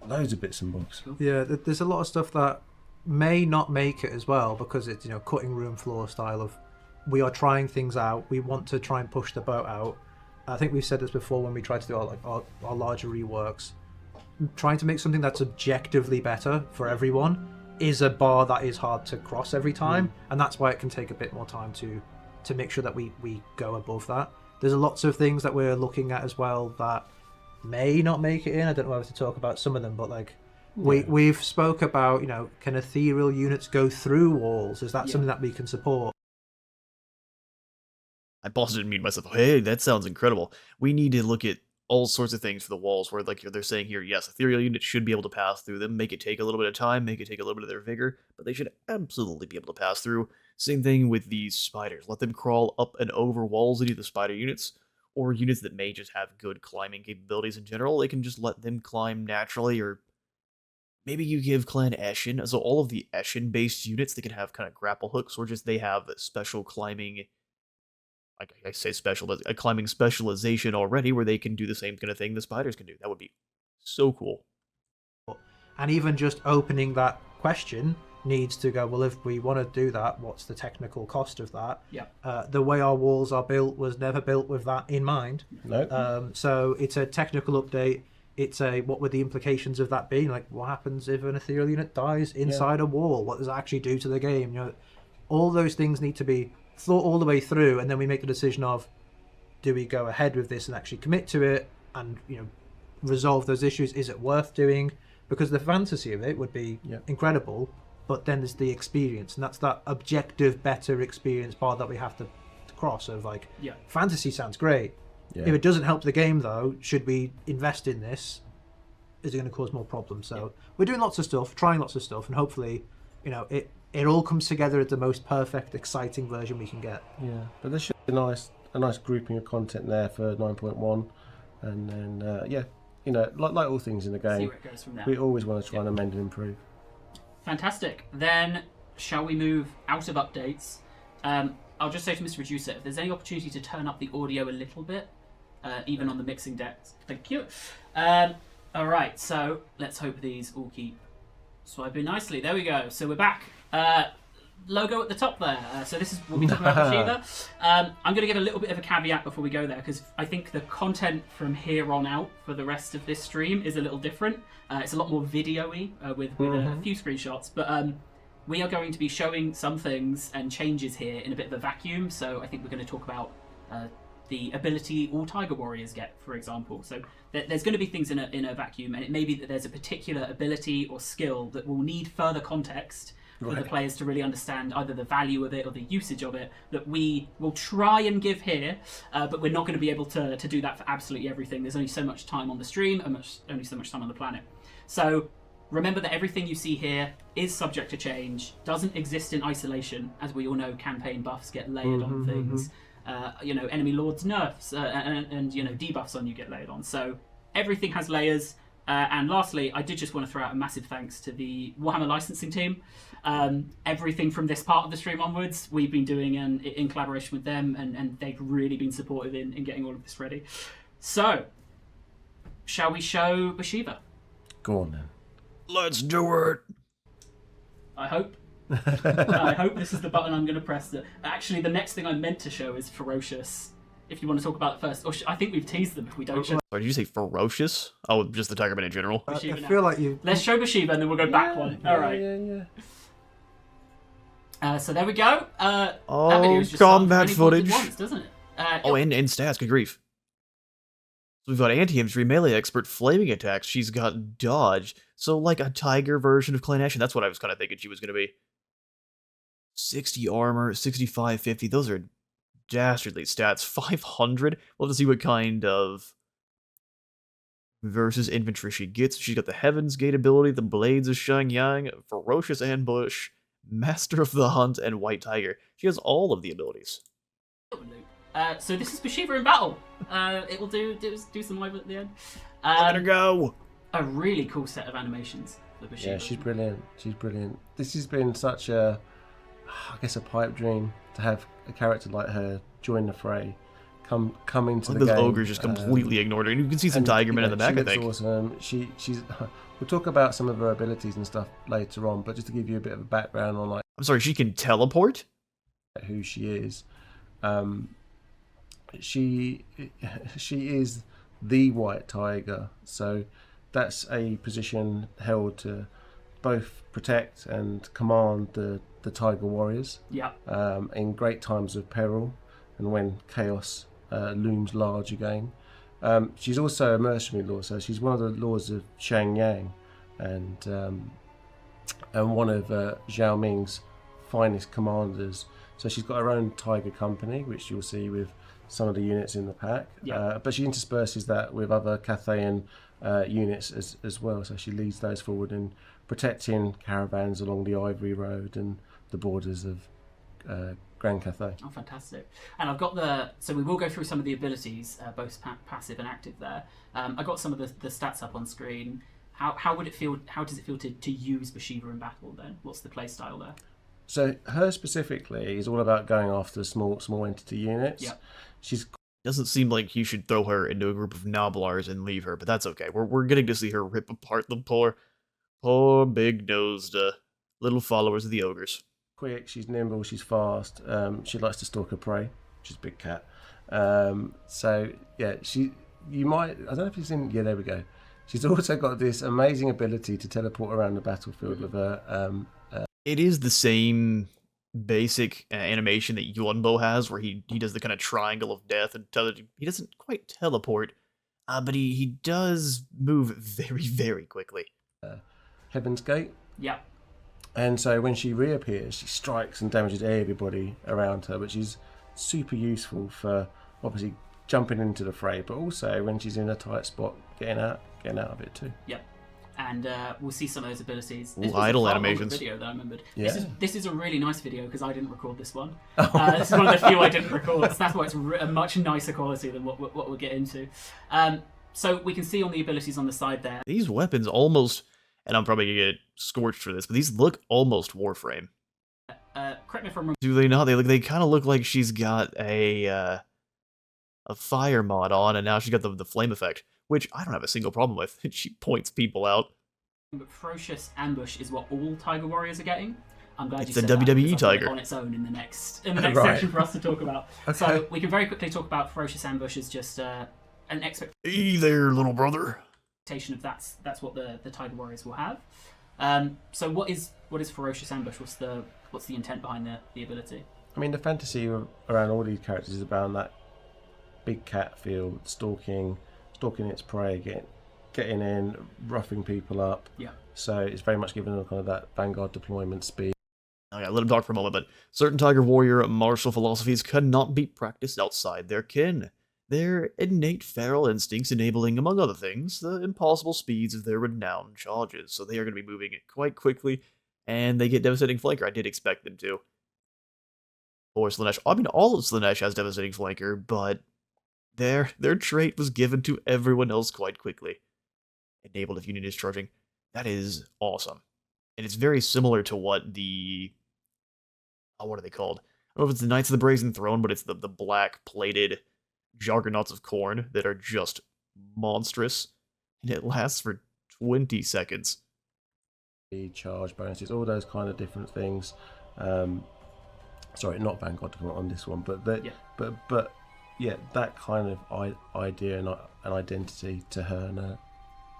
Loads of bits and bobs. Yeah, there's a lot of stuff that may not make it as well because it's cutting room floor style of we are trying things out. We want to try and push the boat out. I think we've said this before when we tried to do our larger reworks. Trying to make something that's objectively better for everyone is a bar that is hard to cross every time, and that's why it can take a bit more time to make sure that we go above that. There's lots of things that we're looking at as well that may not make it in. I don't know whether to talk about some of them, but we've spoke about can ethereal units go through walls? Is that something that we can support? I paused it and muted myself. Hey, that sounds incredible. We need to look at all sorts of things for the walls where they're saying here, yes, ethereal units should be able to pass through them, make it take a little bit of time, make it take a little bit of their vigor, but they should absolutely be able to pass through. Same thing with these spiders. Let them crawl up and over walls into the spider units, or units that may just have good climbing capabilities in general. They can just let them climb naturally, or maybe you give Clan Eshin, so all of the Eshin-based units, they can have kind of grapple hooks, or just they have special climbing, I say special, but a climbing specialization already where they can do the same kind of thing the spiders can do. That would be so cool. And even just opening that question needs to go, well, if we want to do that, what's the technical cost of that? Yeah. The way our walls are built was never built with that in mind. No. So it's a technical update. It's what would the implications of that be? Like, what happens if an ethereal unit dies inside a wall? What does it actually do to the game? All those things need to be thought all the way through, and then we make the decision of, do we go ahead with this and actually commit to it and resolve those issues? Is it worth doing? Because the fantasy of it would be incredible, but then there's the experience, and that's that objective better experience bar that we have to cross of fantasy sounds great. If it doesn't help the game though, should we invest in this? Is it going to cause more problems? So we're doing lots of stuff, trying lots of stuff, and hopefully it all comes together at the most perfect, exciting version we can get. Yeah, but there should be a nice grouping of content there for 9.1, and then like all things in the See game, where it goes from there. we always want to try and amend and improve. Fantastic. Then, shall we move out of updates? I'll just say to Mr. Producer, if there's any opportunity to turn up the audio a little bit, even on the mixing decks, thank you. All right, so let's hope these all keep swiping nicely. There we go. So we're back. Logo at the top there. So this is what we talk about Bhashiva. I'm going to give a little bit of a caveat before we go there, because I think the content from here on out for the rest of this stream is a little different. It's a lot more video-y with a few screenshots, but we are going to be showing some things and changes here in a bit of a vacuum. So I think we're going to talk about the ability all Tiger Warriors get, for example. So there's going to be things in a vacuum, and it may be that there's a particular ability or skill that will need further context for the players to really understand either the value of it or the usage of it, that we will try and give here, but we're not going to be able to do that for absolutely everything. There's only so much time on the stream and only so much time on the planet. So remember that everything you see here is subject to change, doesn't exist in isolation. As we all know, campaign buffs get layered on things. Enemy lords nerfs and debuffs on you get layered on. So everything has layers. And lastly, I did just want to throw out a massive thanks to the Warhammer licensing team. Everything from this part of the stream onwards, we've been doing in collaboration with them, and they've really been supportive in getting all of this ready. So, shall we show Bhashiva? Go on then. Let's do it. I hope. I hope this is the button I'm going to press. Actually, the next thing I meant to show is Ferocious. If you want to talk about it first. Or I think we've teased them if we don't show. Sorry, did you say ferocious? Oh, just the Tigerman in general. I Bhashiva now. feel like you. Let's show Bhashiva and then we'll go back one. All right. So there we go. That video is just combat starting to footage. once, doesn't it? And stats, good grief. So we've got anti-infantry melee expert, flaming attacks. She's got dodge. So like a tiger version of Clan Action. That's what I was kind of thinking she was going to be. 60 armor, 65, 50. Those are dastardly stats. 500. We'll have to see what kind of versus infantry she gets. She's got the Heaven's Gate ability, the Blades of Shenyang, Ferocious Ambush, Master of the Hunt, and White Tiger. She has all of the abilities. So this is Bhashiva in battle. It will do some live at the end. Look at her go! A really cool set of animations for Bhashiva. Yeah, she's brilliant. She's brilliant. This has been such a, I guess, a pipe dream to have a character like her join the fray, come into the Those game. ogres just completely ignored her, and you can see some and, Tigermen in the back, she I looks think. awesome. She's. We'll talk about some of her abilities and stuff later on, but just to give you a bit of a background on like I'm sorry, she can teleport? who she is. She is the White Tiger, so that's a position held to both protect and command the Tiger Warriors. Yeah. In great times of peril and when chaos looms large again. She's also a mercenary lord, so she's one of the lords of Shenyang, and one of Zhao Ming's finest commanders. So she's got her own Tiger Company, which you'll see with some of the units in the pack. Yeah. But she intersperses that with other Cathayan units as well. So she leads those forward in protecting caravans along the Ivory Road and the borders of Grand Cathay. Oh, fantastic. And I've got so we will go through some of the abilities, both passive and active there. I got some of the stats up on screen. How would it feel? How does it feel to use Bhashiva in battle then? What's the play style there? So her specifically is all about going after small entity units. Yeah. She's Doesn't seem like you should throw her into a group of Noblars and leave her, but that's okay. We're getting to see her rip apart the poor big-nosed little followers of the ogres. quick, she's nimble, she's fast. She likes to stalk her prey. She's a big cat. So yeah, you might. I don't know if you've seen. Yeah, there we go. She's also got this amazing ability to teleport around the battlefield with her. It is the same basic animation that Yunbo has, where he does the kind of triangle of death, and he doesn't quite teleport, but he does move very, very quickly. Heaven's Gate. Yeah. And so when she reappears, she strikes and damages everybody around her, which is super useful for obviously jumping into the fray, but also when she's in a tight spot, getting out of it too. Yep. And we'll see some of those abilities. Ooh, This was idle a far longer animations. video that I remembered. Yeah. This is a really nice video because I didn't record this one. This is one of the few I didn't record. So that's why it's a much nicer quality than what we'll get into. So we can see on the abilities on the side there. These weapons almost, and I'm probably gonna get scorched for this, but these look almost Warframe. Correct me if I'm wrong. Do they not? They kind of look like she's got a fire mod on, and now she's got the flame effect, which I don't have a single problem with. She points people out. But Ferocious Ambush is what all Tiger Warriors are getting. I'm glad It's you the said that, WWE because I'll put it Tiger. on its own in the next Right. section for us to talk about. Okay. So we can very quickly talk about Ferocious Ambush as just an expectation Hey there, little brother. of that's what the Tiger Warriors will have. So what is Ferocious Ambush? What's the intent behind the ability? I mean, the fantasy around all these characters is about that big cat field, stalking its prey, getting in, roughing people up. Yeah. So it's very much given them kind of that vanguard deployment speed. Okay, let him talk for a moment, but certain Tiger Warrior martial philosophies cannot be practiced outside their kin. Their innate feral instincts enabling, among other things, the impossible speeds of their renowned charges, so they are going to be moving quite quickly, and they get Devastating Flanker. I did expect them to. Or Slanesh. I mean, all of Slanesh has Devastating Flanker, but their trait was given to everyone else quite quickly. enabled if unit is charging. That is awesome. And it's very similar to what the... Oh, what are they called? I don't know if it's the Knights of the Brazen Throne, but it's the black-plated juggernauts of Khorne that are just monstrous. And it lasts for 20 seconds. The charge bonuses, all those kind of different things. Sorry, not Vanguard on this one, but that, but yeah, that kind of idea and identity to her. And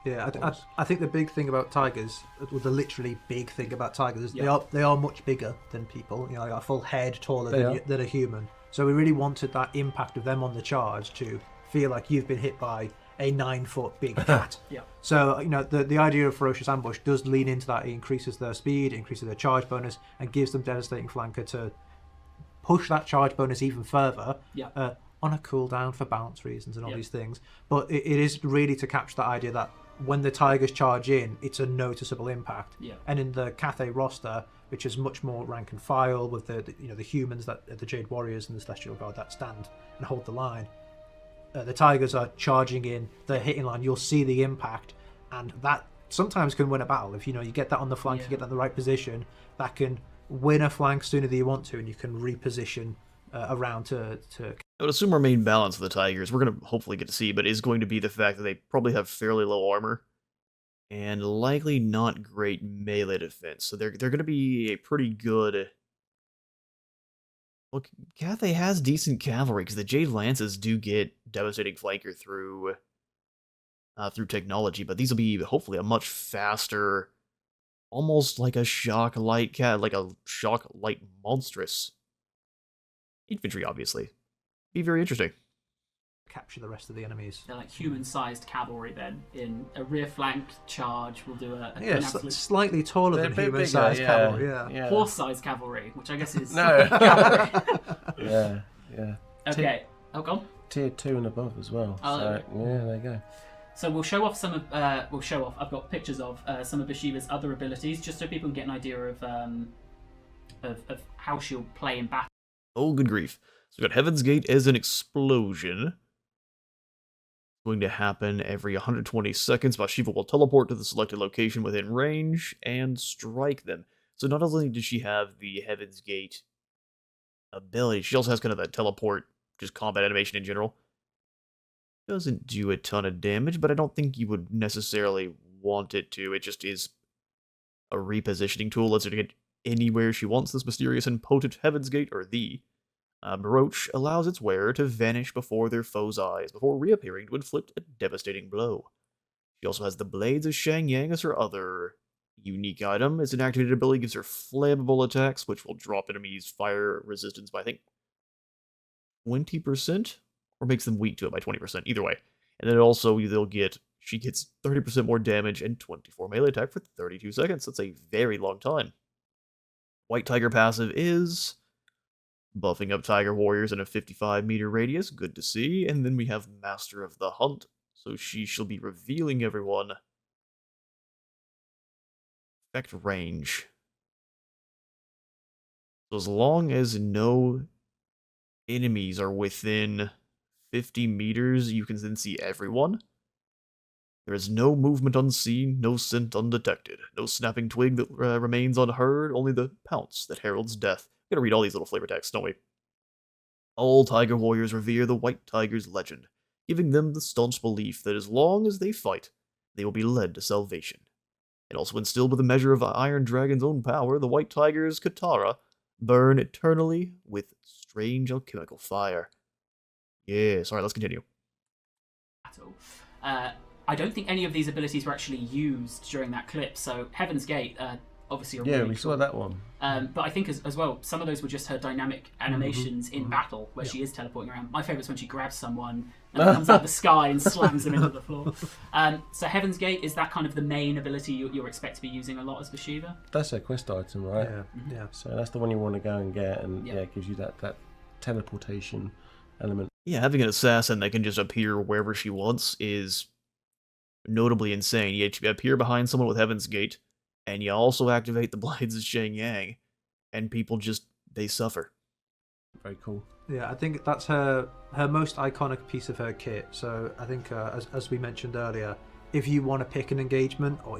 yeah, I think the big thing about tigers, or the literally big thing about tigers, is Yeah. they are much bigger than people. You know, like a full head taller than a human. So we really wanted that impact of them on the charge to feel like you've been hit by a 9-foot big cat. Yeah. So, you know, the idea of Ferocious Ambush does lean into that. It increases their speed, increases their charge bonus, and gives them Devastating Flanker to push that charge bonus even further on a cooldown for balance reasons and all these things. But it is really to capture that idea that when the tigers charge in, it's a noticeable impact. Yeah. And in the Cathay roster, which is much more rank and file with the humans, that the Jade Warriors and the Celestial Guard that stand and hold the line, the tigers are charging in, they're hitting line, you'll see the impact, and that sometimes can win a battle. If you get that on the flank, you get that in the right position, that can win a flank sooner than you want to, and you can reposition around to I would assume our main balance of the Tigers, we're going to hopefully get to see, but is going to be the fact that they probably have fairly low armor and likely not great melee defense. So they're going to be a pretty good... Well, Cathay has decent cavalry because the Jade Lances do get Devastating Flanker through technology, but these will be hopefully a much faster, almost like a shock light monstrous infantry, obviously. Be very interesting. capture the rest of the enemies. They're like human-sized cavalry then. In a rear flank charge, we'll do an Yeah, absolute slightly taller They're than a bit human-sized bigger, cavalry. Yeah. horse-sized cavalry, which I guess is No. cavalry. Yeah. Okay. Oh, go on. Tier 2 and above as well. Oh, So, yeah, there you go. So we'll show off some of. I've got pictures of some of Bhashiva's other abilities, just so people can get an idea of how she'll play in battle. Oh, good grief. So we've got Heaven's Gate as an explosion. Going to happen every 120 seconds. Bhashiva will teleport to the selected location within range and strike them. So not only does she have the Heaven's Gate ability, she also has kind of that teleport, just combat animation in general. Doesn't do a ton of damage, but I don't think you would necessarily want it to. It just is a repositioning tool. Lets her get anywhere she wants. This mysterious and potent Heaven's Gate, or the brooch, allows its wearer to vanish before their foes' eyes, before reappearing to inflict a devastating blow. She also has the Blades of Shangyang as her other unique item. Its inactivated ability gives her flammable attacks, which will drop enemies' fire resistance by, I think, 20%? Or makes them weak to it by 20%, either way. And then also, she gets 30% more damage and 24 melee attack for 32 seconds. That's a very long time. White Tiger passive is buffing up Tiger Warriors in a 55-meter radius, good to see. And then we have Master of the Hunt, so she shall be revealing everyone. Effect range. So as long as no enemies are within 50 meters, you can then see everyone. There is no movement unseen, no scent undetected, no snapping twig that remains unheard, only the pounce that heralds death. We're gonna read all these little flavor texts, don't we? All Tiger Warriors revere the White Tiger's legend, giving them the staunch belief that as long as they fight, they will be led to salvation. And also instilled with a measure of Iron Dragon's own power, the White Tiger's Katara burn eternally with strange alchemical fire. Yes, alright, let's continue. Battle. I don't think any of these abilities were actually used during that clip. So Heaven's Gate, obviously, Yeah, really we saw that one. But I think as well, some of those were just her dynamic animations in battle, where she is teleporting around. My favourite is when she grabs someone and comes out of the sky and slams them into the floor. So Heaven's Gate, is that kind of the main ability you'll expect to be using a lot as Bhashiva? That's a quest item, right? Yeah. So that's the one you want to go and get, and Yeah. yeah, it gives you that teleportation element. Yeah, having an assassin that can just appear wherever she wants is notably insane. You appear behind someone with Heaven's Gate, and you also activate the Blades of Shangyang, and people they suffer. Very cool. Yeah, I think that's her most iconic piece of her kit. So I think, as we mentioned earlier, if you want to pick an engagement, or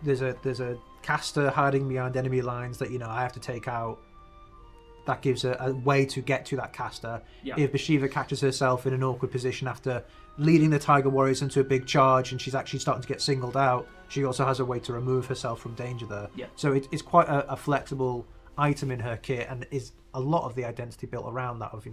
there's a caster hiding behind enemy lines that I have to take out. That gives a way to get to that caster. Yeah. If Bhashiva catches herself in an awkward position after leading the Tiger Warriors into a big charge and she's actually starting to get singled out, she also has a way to remove herself from danger there. Yeah. So it's quite a flexible item in her kit, and is a lot of the identity built around that of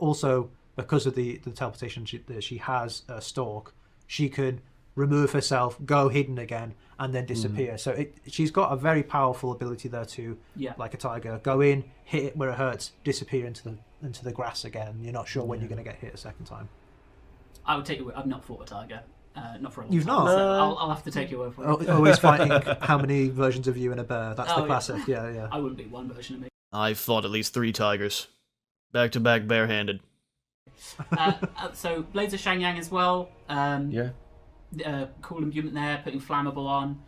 also because of the teleportation that she has, Stalk, she can remove herself, go hidden again, and then disappear. So she's got a very powerful ability there to, like a tiger, go in, hit it where it hurts, disappear into the grass again. You're not sure when you're going to get hit a second time. I would take you. I've not fought a tiger. Not for a long You've time. not? So I'll have to take your word for it. Always fighting how many versions of you and a bear. That's the classic. Yeah. I wouldn't be one version of me. I've fought at least 3 tigers. Back to back barehanded. So Blades of Shangyang as well. Yeah. Cool imbuement there, putting flammable on.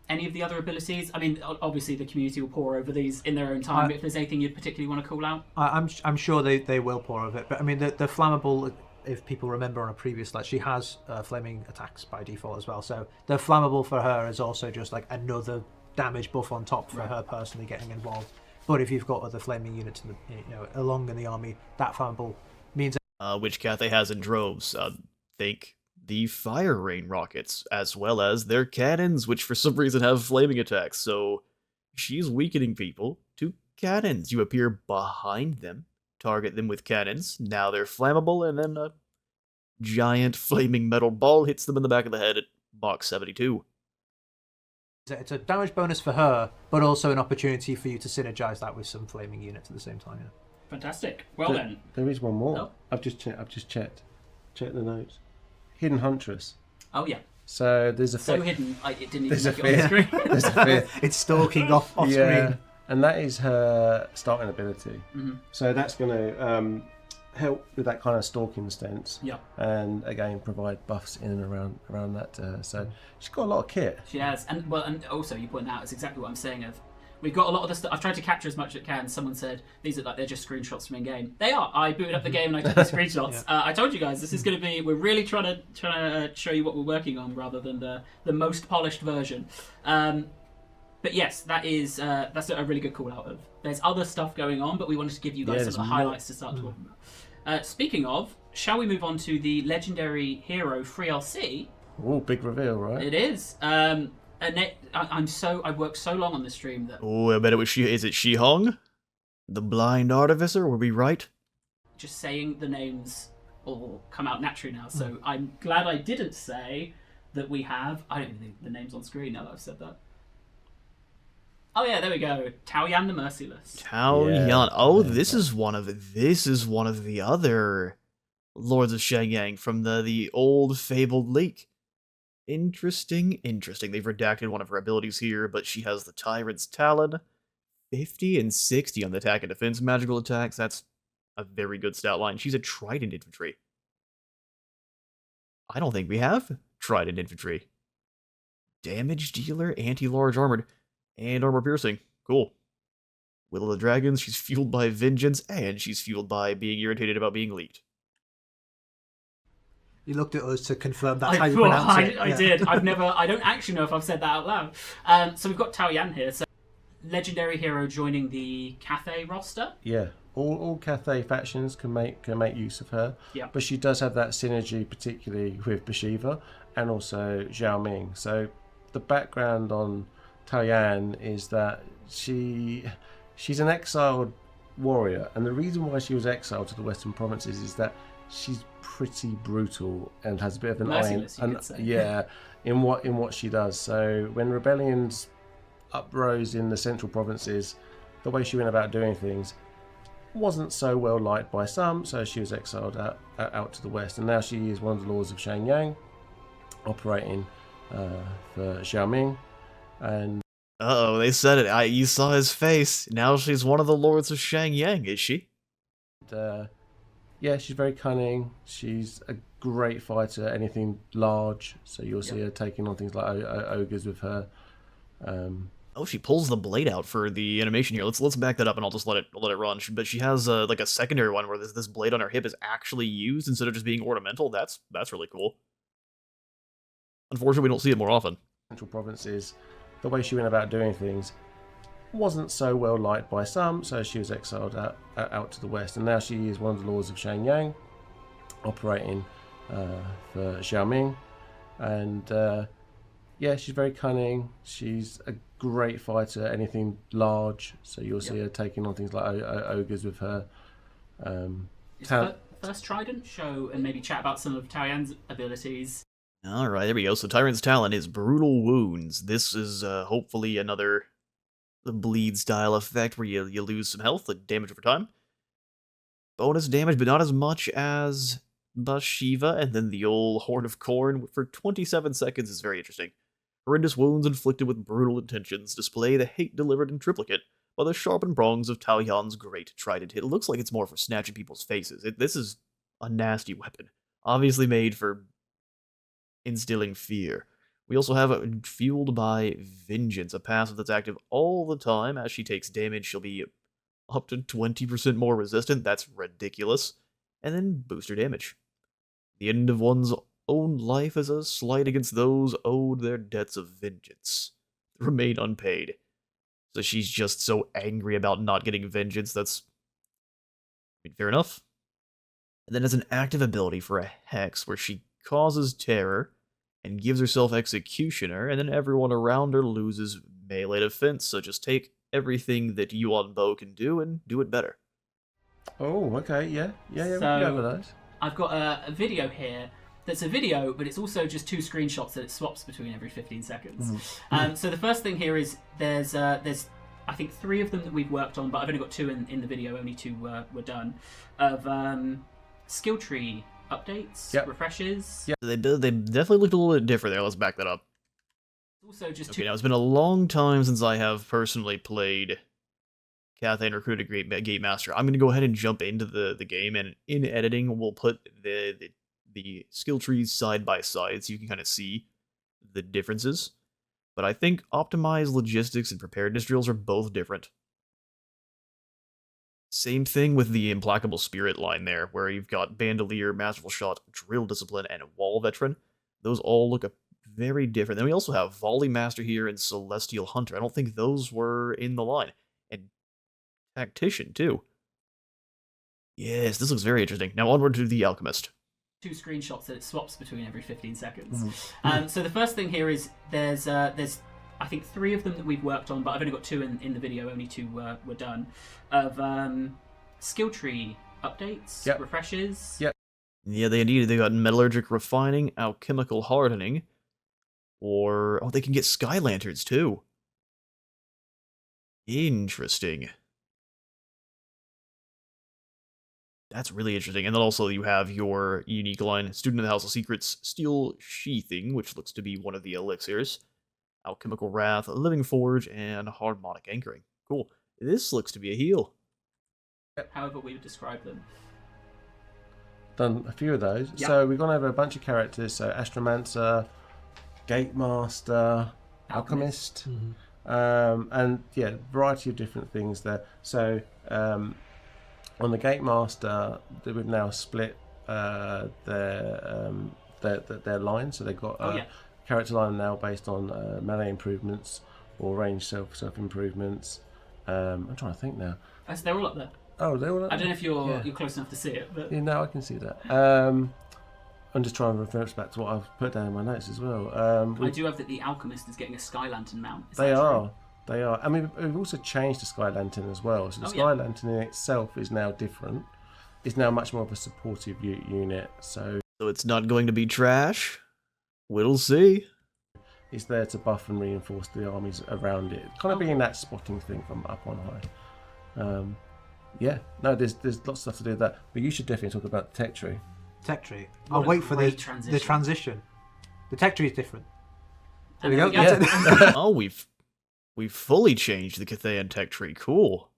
Any of the other abilities? I mean, obviously the community will pour over these in their own time. But if there's anything you'd particularly want to call out, I'm sure they will pour over it. But I mean, the flammable, if people remember on a previous she has flaming attacks by default as well. So the flammable for her is also just like another damage buff on top for her personally getting involved. But if you've got other flaming units along in the army, that flammable means Which Cathay has in droves. Think the fire rain rockets, as well as their cannons, which for some reason have flaming attacks. So she's weakening people to cannons. You appear behind them, target them with cannons. Now they're flammable, and then a giant flaming metal ball hits them in the back of the head at box 72. it's a damage bonus for her, but also an opportunity for you to synergize that with some flaming units at the same time. Yeah. fantastic. Well then, There is one more. Oh. I've just checked the notes. Hidden Huntress. oh yeah, So there's a so fifth- hidden. It didn't even There's a make it on the fifth. screen. There's a fifth. It's stalking off screen. And that is her starting ability. Mhm. So that's going to help with that kind of stalking stance. Yeah. And again, provide buffs in and around that. So she's got a lot of kit. She has, and also you point out it's exactly what I'm saying. We've got a lot of the stuff. I've tried to capture as much as I can. Someone said these are they're just screenshots from in game. They are. I booted up the game and I took the screenshots. I told you guys this is going to be. We're really trying to show you what we're working on rather than the most polished version. But yes, that's a really good call out of. There's other stuff going on, but we wanted to give you guys some of the highlights to start talking about. Speaking of, shall we move on to the legendary hero Free LC? Oh, big reveal, right? It is. I've worked so long on this stream that Oh, I bet it was is it Shihong? The blind artificer, were we right? just saying the names all come out naturally now. So I'm glad I didn't say that we have. I don't even think the name's on screen now that I've said that. Oh yeah, there we go. Tao Yan the Merciless. Tao Yeah. Yan. Oh, this is one of the other Lords of Shangyang from the old fabled leak. Interesting. They've redacted one of her abilities here, but she has the Tyrant's Talon. 50 and 60 on the attack and defense magical attacks. That's a very good stat line. She's a Trident infantry. I don't think we have Trident infantry. Damage dealer, anti-large armored, and armor piercing. Cool. Will of the Dragons, she's fueled by vengeance, and she's fueled by being irritated about being leaked. You looked at us to confirm that's how you pronounce it. I did. I don't actually know if I've said that out loud. So we've got Tao Yan here. So legendary hero joining the Cathay roster. Yeah. All Cathay factions can make use of her. Yeah. But she does have that synergy, particularly with Bhashiva and also Zhao Ming. So the background on Tao Yan is that she's an exiled warrior, and the reason why she was exiled to the Western provinces is that she's pretty brutal and has a bit of an Merciless, you could say. yeah, in what she does. So when rebellions uprose in the central provinces, the way she went about doing things wasn't so well liked by some, so she was exiled out to the west, and now she is one of the lords of Shangyang, operating for Xiaoming. And Uh-oh, they said it. You saw his face. Now she's one of the Lords of Shangyang, is she? yeah, she's very cunning. She's a great fighter, anything large, so you'll see her taking on things like ogres with her. Oh, she pulls the blade out for the animation here. Let's back that up, and I'll just let it run. But she has like a secondary one where this blade on her hip is actually used instead of just being ornamental. That's really cool. unfortunately, we don't see it more often. Central provinces, the way she went about doing things wasn't so well liked by some, so she was exiled out to the west, and now she is one of the lords of Shenyang, operating for Xiaoming, and yeah, she's very cunning. She's a great fighter, anything large, so you'll see her taking on things like ogres with her. First Trident show and maybe chat about some of Tao Yan's abilities. Alright, there we go. So Tyrant's talent is Brutal Wounds. This is hopefully another bleed style effect where you lose some health and damage over time. Bonus damage, but not as much as Bhashiva, and then the old Horn of Corn for 27 seconds is very interesting. Horrendous wounds inflicted with brutal intentions display the hate delivered in triplicate by the sharpened prongs of Tao Yan's great trident. It looks like it's more for snatching people's faces. This is a nasty weapon, obviously made for instilling fear. We also have Fueled by Vengeance, a passive that's active all the time. As she takes damage, she'll be up to 20% more resistant. That's ridiculous. And then booster damage. The end of one's own life is a slight against those owed their debts of vengeance, remain unpaid. So she's just so angry about not getting vengeance, that's fair enough. And then as an active ability for a hex where she causes terror and gives herself Executioner, and then everyone around her loses melee defense, so just take everything that Yuan Bo can do and do it better. Oh, okay, yeah, we can So, go with those. I've got a video here that's a video, but it's also just 2 screenshots that it swaps between every 15 seconds. So the first thing here is there's I think 3 of them that we've worked on, but I've only got 2 in the video, only 2 were done, of skill tree updates, refreshes. Yeah, they definitely looked a little bit different there. Let's back that up. Also just Okay, now it's been a long time since I have personally played Cathay and recruited Gate Master. I'm going to go ahead and jump into the game, and in editing, we'll put the skill trees side by side so you can kind of see the differences. But I think optimized logistics and preparedness drills are both different. Same thing with the Implacable Spirit line there, where you've got Bandolier, Masterful Shot, Drill Discipline, and Wall Veteran. Those all look very different. Then we also have Volley Master here and Celestial Hunter. I don't think those were in the line. And Tactician, too. Yes, this looks very interesting. Now onward to the Alchemist. 2 screenshots that it swaps between every 15 seconds. So the first thing here is there's I think 3 of them that we've worked on, but I've only got 2 in the video, only 2 were done, of skill tree updates, refreshes. Yeah, they indeed. They got Metallurgic Refining, Alchemical Hardening, or they can get Sky Lanterns too. Interesting. That's really interesting. And then also you have your unique line, Student of the House of Secrets, Steel Sheathing, which looks to be one of the elixirs, Alchemical Wrath, Living Forge, and Harmonic Anchoring. Cool. This looks to be a heal. However we would describe them. Done a few of those. So we've gone over a bunch of characters. So Astromancer, Gate Master, Alchemist, and yeah, variety of different things there. So on the Gate Master, we've now split their line. So they've got a character line now based on melee improvements or range self improvements. I'm trying to think now. So they're all up there. Oh, they're all up there. I don't know if you're close enough to see it, but yeah, no, I can see that. I'm just trying to reference back to what I've put down in my notes as well. I do have that the Alchemist is getting a Sky Lantern mount. Is they that are. true? They are. I mean, we've also changed the Sky Lantern as well. So the Sky Lantern in itself is now different. It's now much more of a supportive unit. So it's not going to be trash. We'll see. It's there to buff and reinforce the armies around it. Kind of being that spotting thing from up on high. Yeah. No, there's lots of stuff to do with that. But you should definitely talk about the tech tree. Tech tree. What I'll a wait for the great transition. transition. The tech tree is different. There And we go. there we That's go. it. Oh, we've fully changed the Cathay tech tree. Cool.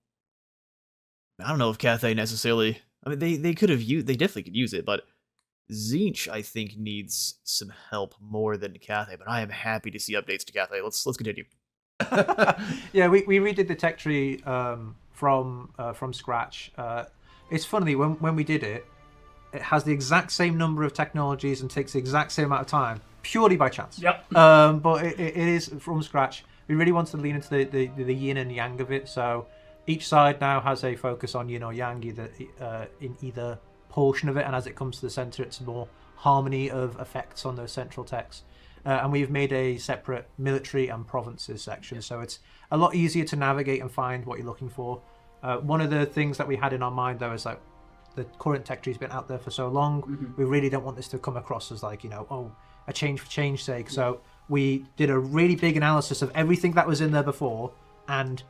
I don't know if Cathay necessarily. I mean, they could have used. They definitely could use it, but Tzeentch, I think, needs some help more than Cathay. But I am happy to see updates to Cathay. Let's continue. Yeah, we redid the tech tree from scratch. It's funny when we did it, it has the exact same number of technologies and takes the exact same amount of time, purely by chance. Yep. But it is from scratch. We really want to lean into the yin and yang of it. So each side now has a focus on yin or yang, either in either portion of it, and as it comes to the center, it's more harmony of effects on those central techs. And we've made a separate military and provinces section, so it's a lot easier to navigate and find what you're looking for. One of the things that we had in our mind, though, is like the current tech tree's been out there for so long. We really don't want this to come across as like, a change for change's sake. So we did a really big analysis of everything that was in there before, and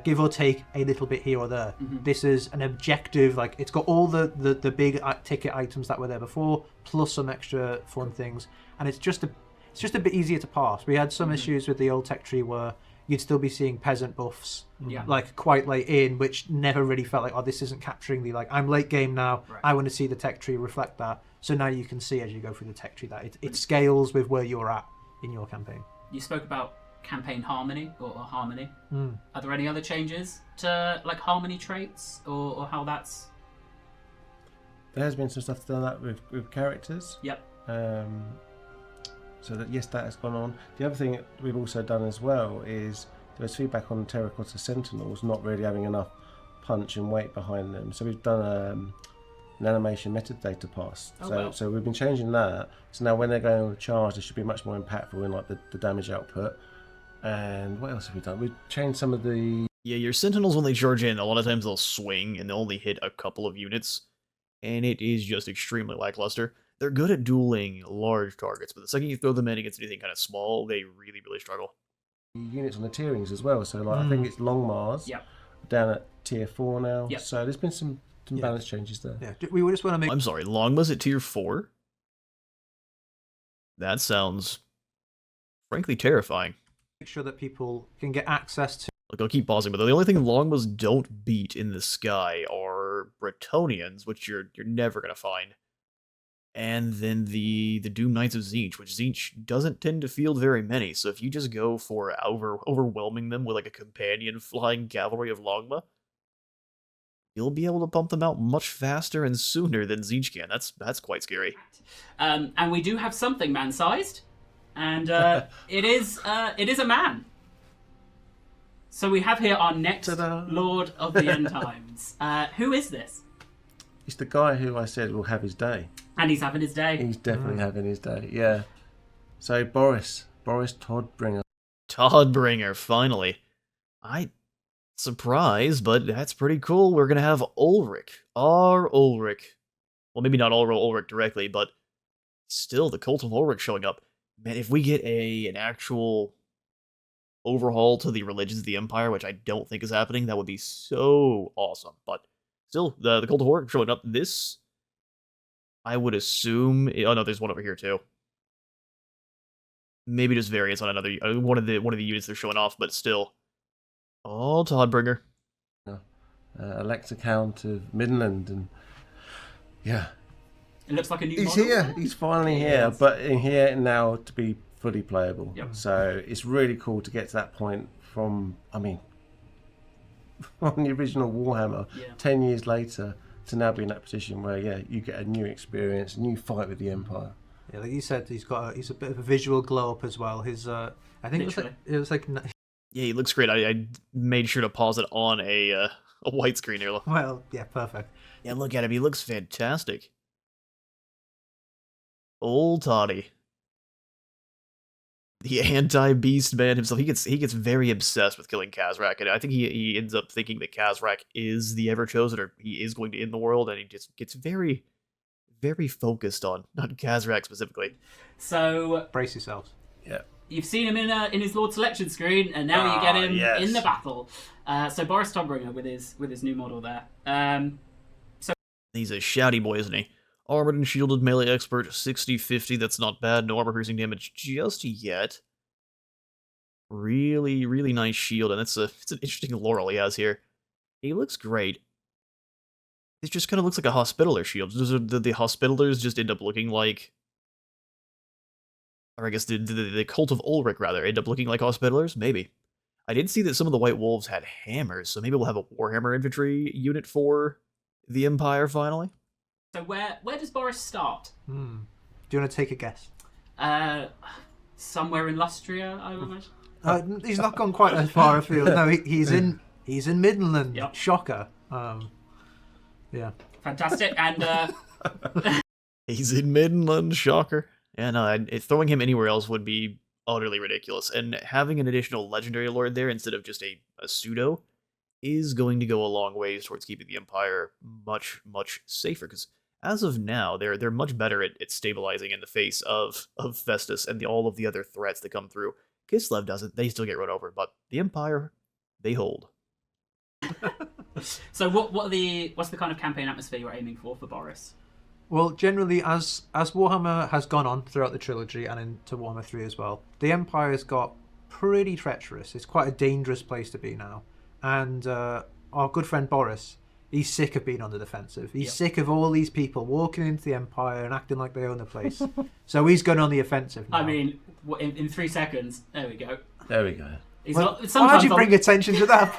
give or take a little bit here or there. This is an objective, like it's got all the big ticket items that were there before, plus some extra fun things, and it's just a bit easier to pass. We had some issues with the old tech tree where you'd still be seeing peasant buffs like quite late in, which never really felt like, oh, this isn't capturing the, like, I'm late game now, right. I want to see the tech tree reflect that. So now you can see as you go through the tech tree that it scales with where you're at in your campaign. You spoke about campaign harmony or harmony. Are there any other changes to like harmony traits or how that's? There has been some stuff done that with characters. Yep. So that, yes, that has gone on. The other thing we've also done as well is there was feedback on Terracotta Sentinels not really having enough punch and weight behind them. So we've done an animation metadata pass. So we've been changing that. So now when they're going on a charge, they should be much more impactful in like the damage output. And what else have we done? We've changed some of the... Yeah, your Sentinels, when they charge in, a lot of times they'll swing and they'll only hit a couple of units. And it is just extremely lackluster. They're good at dueling large targets, but the second you throw them in against anything kind of small, they really, really struggle. Units on the tierings as well. So like I think it's Longmars down at tier 4 now. Yep. So there's been some balance changes there. Yeah, we just want to make... I'm sorry, Longmas at tier 4? That sounds, frankly, terrifying. Make sure that people can get access to... Look, I'll keep pausing, but the only thing Longmas don't beat in the sky are Bretonnians, which you're never going to find. And then the Doom Knights of Tzeentch, which Tzeentch doesn't tend to field very many, so if you just go for overwhelming them with like a companion flying cavalry of Longma, you'll be able to pump them out much faster and sooner than Tzeentch can. That's quite scary. And we do have something man-sized, and it is a man. So we have here our next Ta-da. Lord of the End Times. Who is this? It's the guy who I said will have his day. And he's having his day. He's definitely having his day, yeah. So Boris Todbringer. Todbringer, finally. I'm surprised, but that's pretty cool. We're going to have Ulrich. Our Ulrich. Well, maybe not Ulrich directly, but still the Cult of Ulrich showing up. Man, if we get an actual overhaul to the religions of the Empire, which I don't think is happening, that would be so awesome. But still, the Cult of Ulrich showing up. This, I would assume... Oh, no, there's one over here, too. Maybe just variants on another... one of the units they're showing off, but still. Oh, Todbringer. Elector Count of Midland, and... Yeah. It looks like a new He's model. here. He's finally here, but in here now to be fully playable. Yep. So it's really cool to get to that point from, I mean, on the original Warhammer, 10 years later, to now be in that position where, you get a new experience, a new fight with the Empire. Yeah, like you said, he's a bit of a visual glow up as well. His, I think it was like. Yeah, he looks great. I made sure to pause it on a white screen here. Well, yeah, perfect. Yeah, look at him. He looks fantastic. Old Toddy. The anti-beast man himself. He gets very obsessed with killing Khazrak, and I think he ends up thinking that Khazrak is the Ever-Chosen, or he is going to end the world, and he just gets very, very focused on Khazrak specifically. So brace yourselves. Yeah. You've seen him in his Lord Selection screen, and now you get him in the battle. So Boris Todbringer with his new model there. He's a shouty boy, isn't he? Armored and shielded melee expert, 60-50, that's not bad, no armor piercing damage just yet. Really, really nice shield, and it's an interesting laurel he has here. He looks great. It just kind of looks like a Hospitaller shield. The Hospitallers just end up looking like... Or I guess the Cult of Ulrich, rather, end up looking like Hospitallers? Maybe. I did see that some of the White Wolves had hammers, so maybe we'll have a Warhammer infantry unit for the Empire finally. So where does Boris start? Do you want to take a guess? Somewhere in Lustria, I would imagine. He's not gone quite as far afield. No, he's in Midland. Yep. Shocker. Yeah. Fantastic. And He's in Midland, shocker. Yeah, no, throwing him anywhere else would be utterly ridiculous. And having an additional legendary lord there instead of just a pseudo is going to go a long ways towards keeping the Empire much, much safer. Because as of now, they're much better at stabilizing in the face of Festus and all of the other threats that come through. Kislev doesn't; they still get run over, but the Empire, they hold. so what's the kind of campaign atmosphere you're aiming for Boris? Well, generally, as Warhammer has gone on throughout the trilogy and into Warhammer 3 as well, the Empire's got pretty treacherous. It's quite a dangerous place to be now. And our good friend Boris, he's sick of being on the defensive. He's sick of all these people walking into the Empire and acting like they own the place. So he's going on the offensive now. I mean, in 3 seconds, there we go. There we go. Why'd you bring attention to that?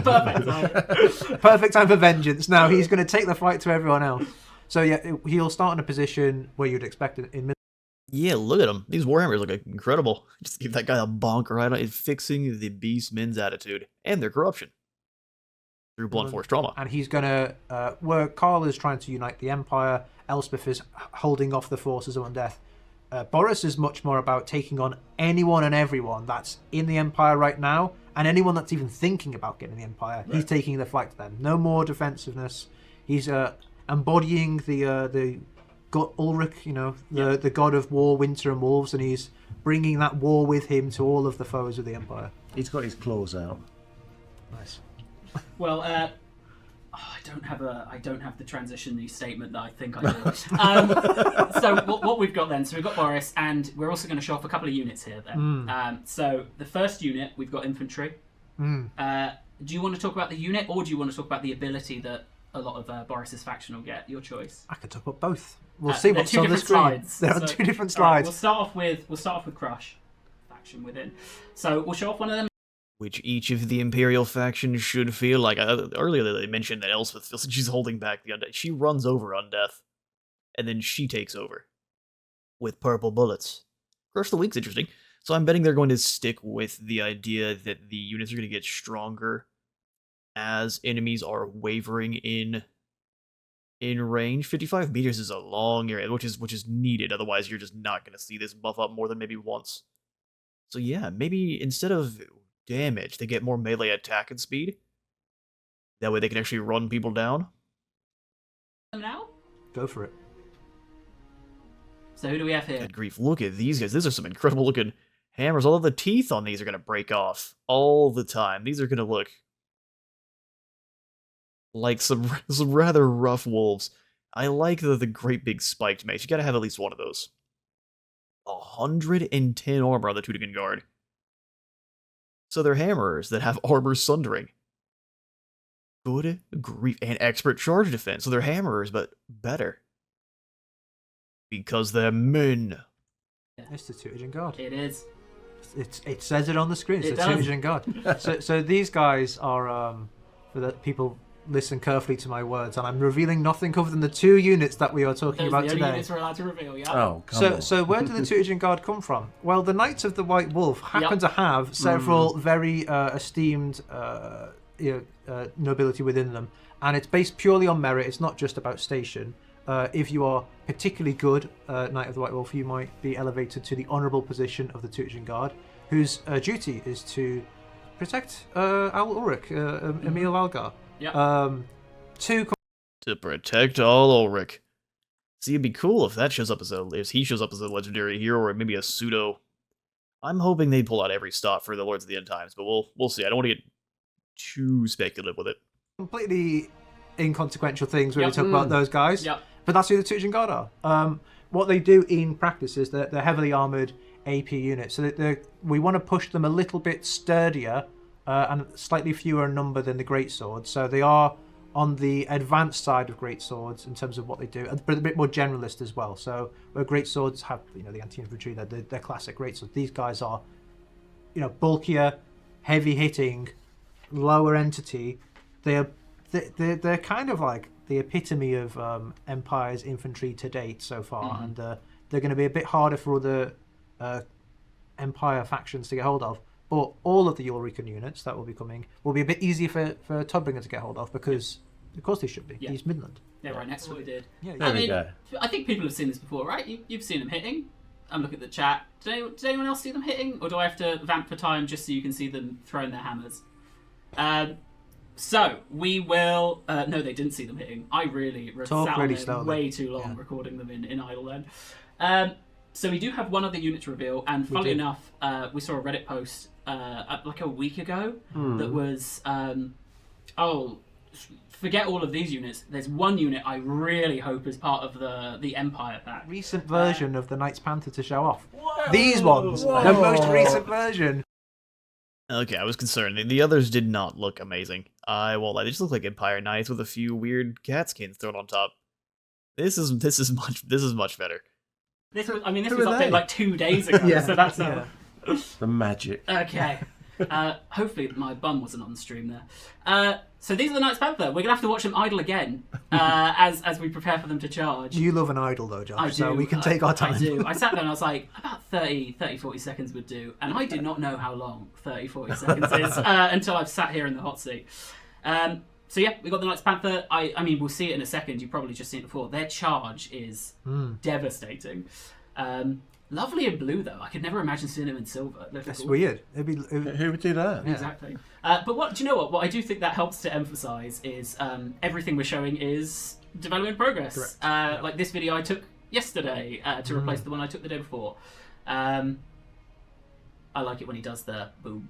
Perfect. Perfect time for vengeance. Now he's going to take the fight to everyone else. So yeah, he'll start in a position where you'd expect it in mid. Yeah, look at him. These Warhammers look incredible. Just give that guy a bonk right on. It's fixing the beastmen's attitude and their corruption through blunt force trauma. And he's going to, where Karl is trying to unite the Empire, Elspeth is holding off the forces of undeath. Boris is much more about taking on anyone and everyone that's in the Empire right now, and anyone that's even thinking about getting the Empire. Right. He's taking the fight to them. No more defensiveness. He's embodying the god Ulrich, the god of war, winter, and wolves, and he's bringing that war with him to all of the foes of the Empire. He's got his claws out. Nice. Well, I don't have the transition-y statement that I think I do. So what we've got then? So we've got Boris, and we're also going to show off a couple of units here. Then, so the first unit we've got infantry. Do you want to talk about the unit, or do you want to talk about the ability that a lot of Boris's faction will get? Your choice. I could talk about both. We'll see what's on the screen. Slides. There are two different slides. Right, we'll start off with Crush faction within. So we'll show off one of them. Which each of the Imperial factions should feel like. Earlier they mentioned that Elspeth feels like she's holding back the undeath. She runs over undeath, and then she takes over with purple bullets. Crush of the Week's interesting. So I'm betting they're going to stick with the idea that the units are going to get stronger as enemies are wavering in range. 55 meters is a long area, which is needed. Otherwise, you're just not going to see this buff up more than maybe once. So yeah, maybe instead of damage, they get more melee attack and speed. That way they can actually run people down. Now? Go for it. So who do we have here? Good grief, look at these guys. These are some incredible looking hammers. All of the teeth on these are going to break off all the time. These are going to look like some rather rough wolves. I like the great big spiked mace. You got to have at least one of those. 110 armor on the Teutogen Guard. So they're hammerers that have armor sundering. Good grief. And expert charge defense. So they're hammerers, but better. Because they're men. It's the Teutogen Guard. It is. It says it on the screen. It's the Teutogen Guard. so these guys are, for the people listen carefully to my words, and I'm revealing nothing other than the two units that we are talking about today. The only units we're allowed to reveal, yeah. Oh, come on. So where did the Teutogen Guard come from? Well, the Knights of the White Wolf happen to have several very esteemed nobility within them, and it's based purely on merit. It's not just about station. If you are particularly good Knight of the White Wolf, you might be elevated to the honourable position of the Teutogen Guard, whose duty is to protect Al Ulrich, Emil Algar. Yeah. To protect all Ulrich. See, it'd be cool if that shows up if he shows up as a legendary hero or maybe a pseudo. I'm hoping they pull out every stop for the Lords of the End Times, but we'll see. I don't want to get too speculative with it. Completely inconsequential things when we talk about those guys. Yep. But that's who the Teutogen Guard are. What they do in practice is that they're heavily armoured AP units. So we want to push them a little bit sturdier and slightly fewer in number than the Greatswords. So they are on the advanced side of Greatswords in terms of what they do, but a bit more generalist as well. So where Greatswords have the anti-infantry, they're classic Greatswords. These guys are bulkier, heavy hitting, lower entity. They're kind of like the epitome of Empire's infantry to date so far, and they're going to be a bit harder for other Empire factions to get hold of. But all of the Ulrican units that will be coming will be a bit easier for Todbringer to get hold of, because of course they should be. Yeah. He's Midland. Yeah, right next to what we did. Yeah, There we mean, go. I think people have seen this before, right? You've seen them hitting. I'm looking at the chat. Did anyone else see them hitting? Or do I have to vamp for time just so you can see them throwing their hammers? So, we will... no, they didn't see them hitting. I really sat on really them slowly. way too long recording them in idle then. So we do have one other unit to reveal, and funnily enough, we saw a Reddit post like a week ago that was... forget all of these units. There's one unit I really hope is part of the Empire pack. Recent version of the Knights Panther to show off. These ones, the most recent version. Okay, I was concerned. The others did not look amazing. I won't lie. They just look like Empire Knights with a few weird cat skins thrown on top. This is much better. This was Who was are updated they? like 2 days ago, so that's The magic. okay. Hopefully my bum wasn't on the stream there. So these are the Knights Panther. We're gonna have to watch them idle again as we prepare for them to charge. You love an idol though, Josh, I do. so we can take our time. I do. I sat there and I was like, about 30, 40 seconds would do. And I did not know how long 30, 40 seconds is until I've sat here in the hot seat. So yeah, we got the Knights Panther. I mean, we'll see it in a second. You've probably just seen it before. Their charge is devastating. Lovely in blue though. I could never imagine seeing them in silver. That's weird. Who would do that? Yeah. Exactly. But do you know what? What I do think that helps to emphasise is everything we're showing is development progress. Correct. Like this video I took yesterday to replace the one I took the day before. I like it when he does the boom.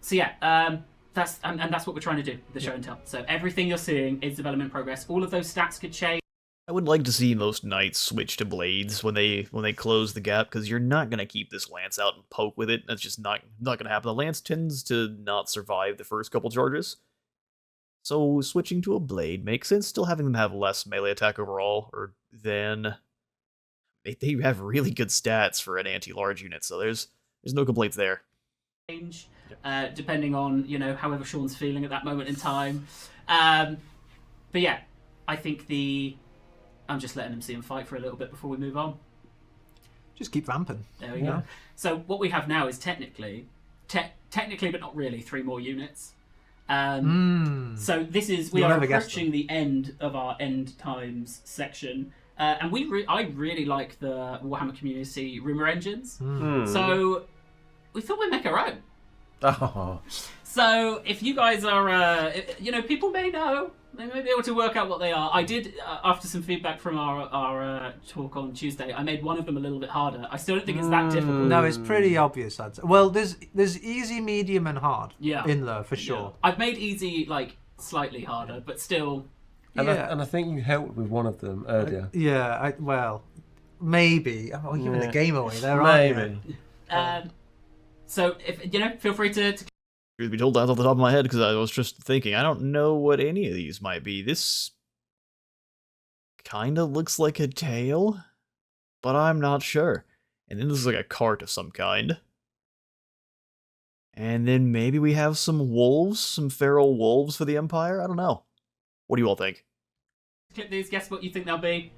So yeah, that's what we're trying to do with the show and tell. So everything you're seeing is development progress. All of those stats could change. I would like to see most knights switch to blades when they close the gap, because you're not gonna keep this lance out and poke with it. That's just not gonna happen. The lance tends to not survive the first couple charges, so switching to a blade makes sense. Still having them have less melee attack overall, or then they have really good stats for an anti-large unit, so there's no complaints there. Depending on however Sean's feeling at that moment in time. But yeah, I think I'm just letting him see him fight for a little bit before we move on. Just keep vamping. There we go. So what we have now is technically, but not really, 3 more units. So we are approaching the end of our end times section, and I really like the Warhammer community rumor engines. So we thought we'd make our own. Oh. So if you guys are, people may know. They may be able to work out what they are. I did, after some feedback from our talk on Tuesday, I made one of them a little bit harder. I still don't think it's that difficult. No, it's pretty obvious. Well, there's easy, medium, and hard in there for sure. Yeah. I've made easy slightly harder, but still. And I think you helped with one of them earlier. Maybe. Oh, you're giving the game away there, Maybe. Aren't you? So if feel free to Truth be told, that's off the top of my head, because I was just thinking, I don't know what any of these might be. This kind of looks like a tail, but I'm not sure. And then this is like a cart of some kind. And then maybe we have some wolves, some feral wolves for the Empire? I don't know. What do you all think? clip these, guess what you think they'll be.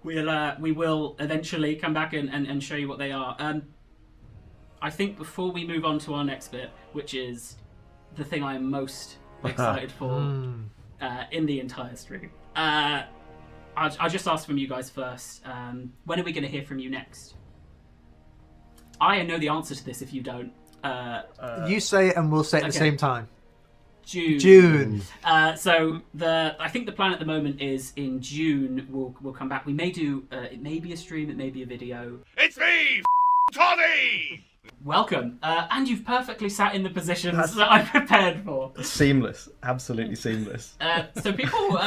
We will eventually come back and show you what they are. I think before we move on to our next bit, which is the thing I am most excited for in the entire stream, I'll just ask from you guys first. When are we going to hear from you next? I know the answer to this if you don't. You say it and we'll say it at the same time. June. So I think the plan at the moment is in June we'll come back. We may do it may be a stream, it may be a video. It's me, Toddy! Welcome, and you've perfectly sat in the positions that I prepared for. Seamless, absolutely seamless. So people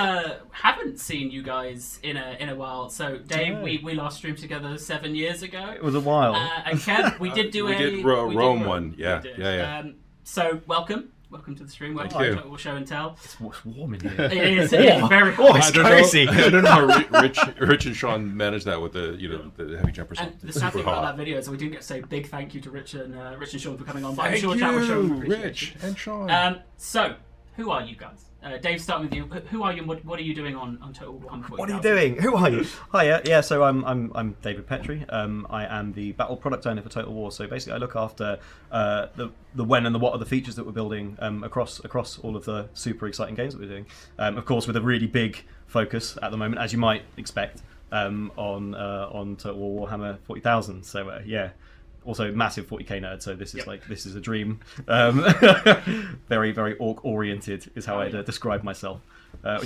haven't seen you guys in a while. So Dave, we last streamed together 7 years ago. It was a while. And Kev, we did do we did Rome one, yeah. So welcome to the stream. Thank you. We'll show and tell. It's warm in here. It is very hot. It's crazy. I don't know how Rich and Sean managed that with the heavy jumpers. And the sad thing about that video is we didn't get to say big thank you to Rich and Sean for coming on. But I'm Thank sure you, chat will show appreciation. Rich and Sean. So who are you guys? Dave, starting with you. Who are you and what are you doing on Total Warhammer 40,000? What are you doing? Who are you? Hiya. Yeah, so I'm David Petrie. I am the battle product owner for Total War. So basically, I look after the when and the what are the features that we're building across all of the super exciting games that we're doing. Of course, with a really big focus at the moment, as you might expect, on Total War Warhammer 40,000. So yeah. Also, massive 40k nerd, so this is this is a dream. Very, very orc-oriented is how I'd describe myself.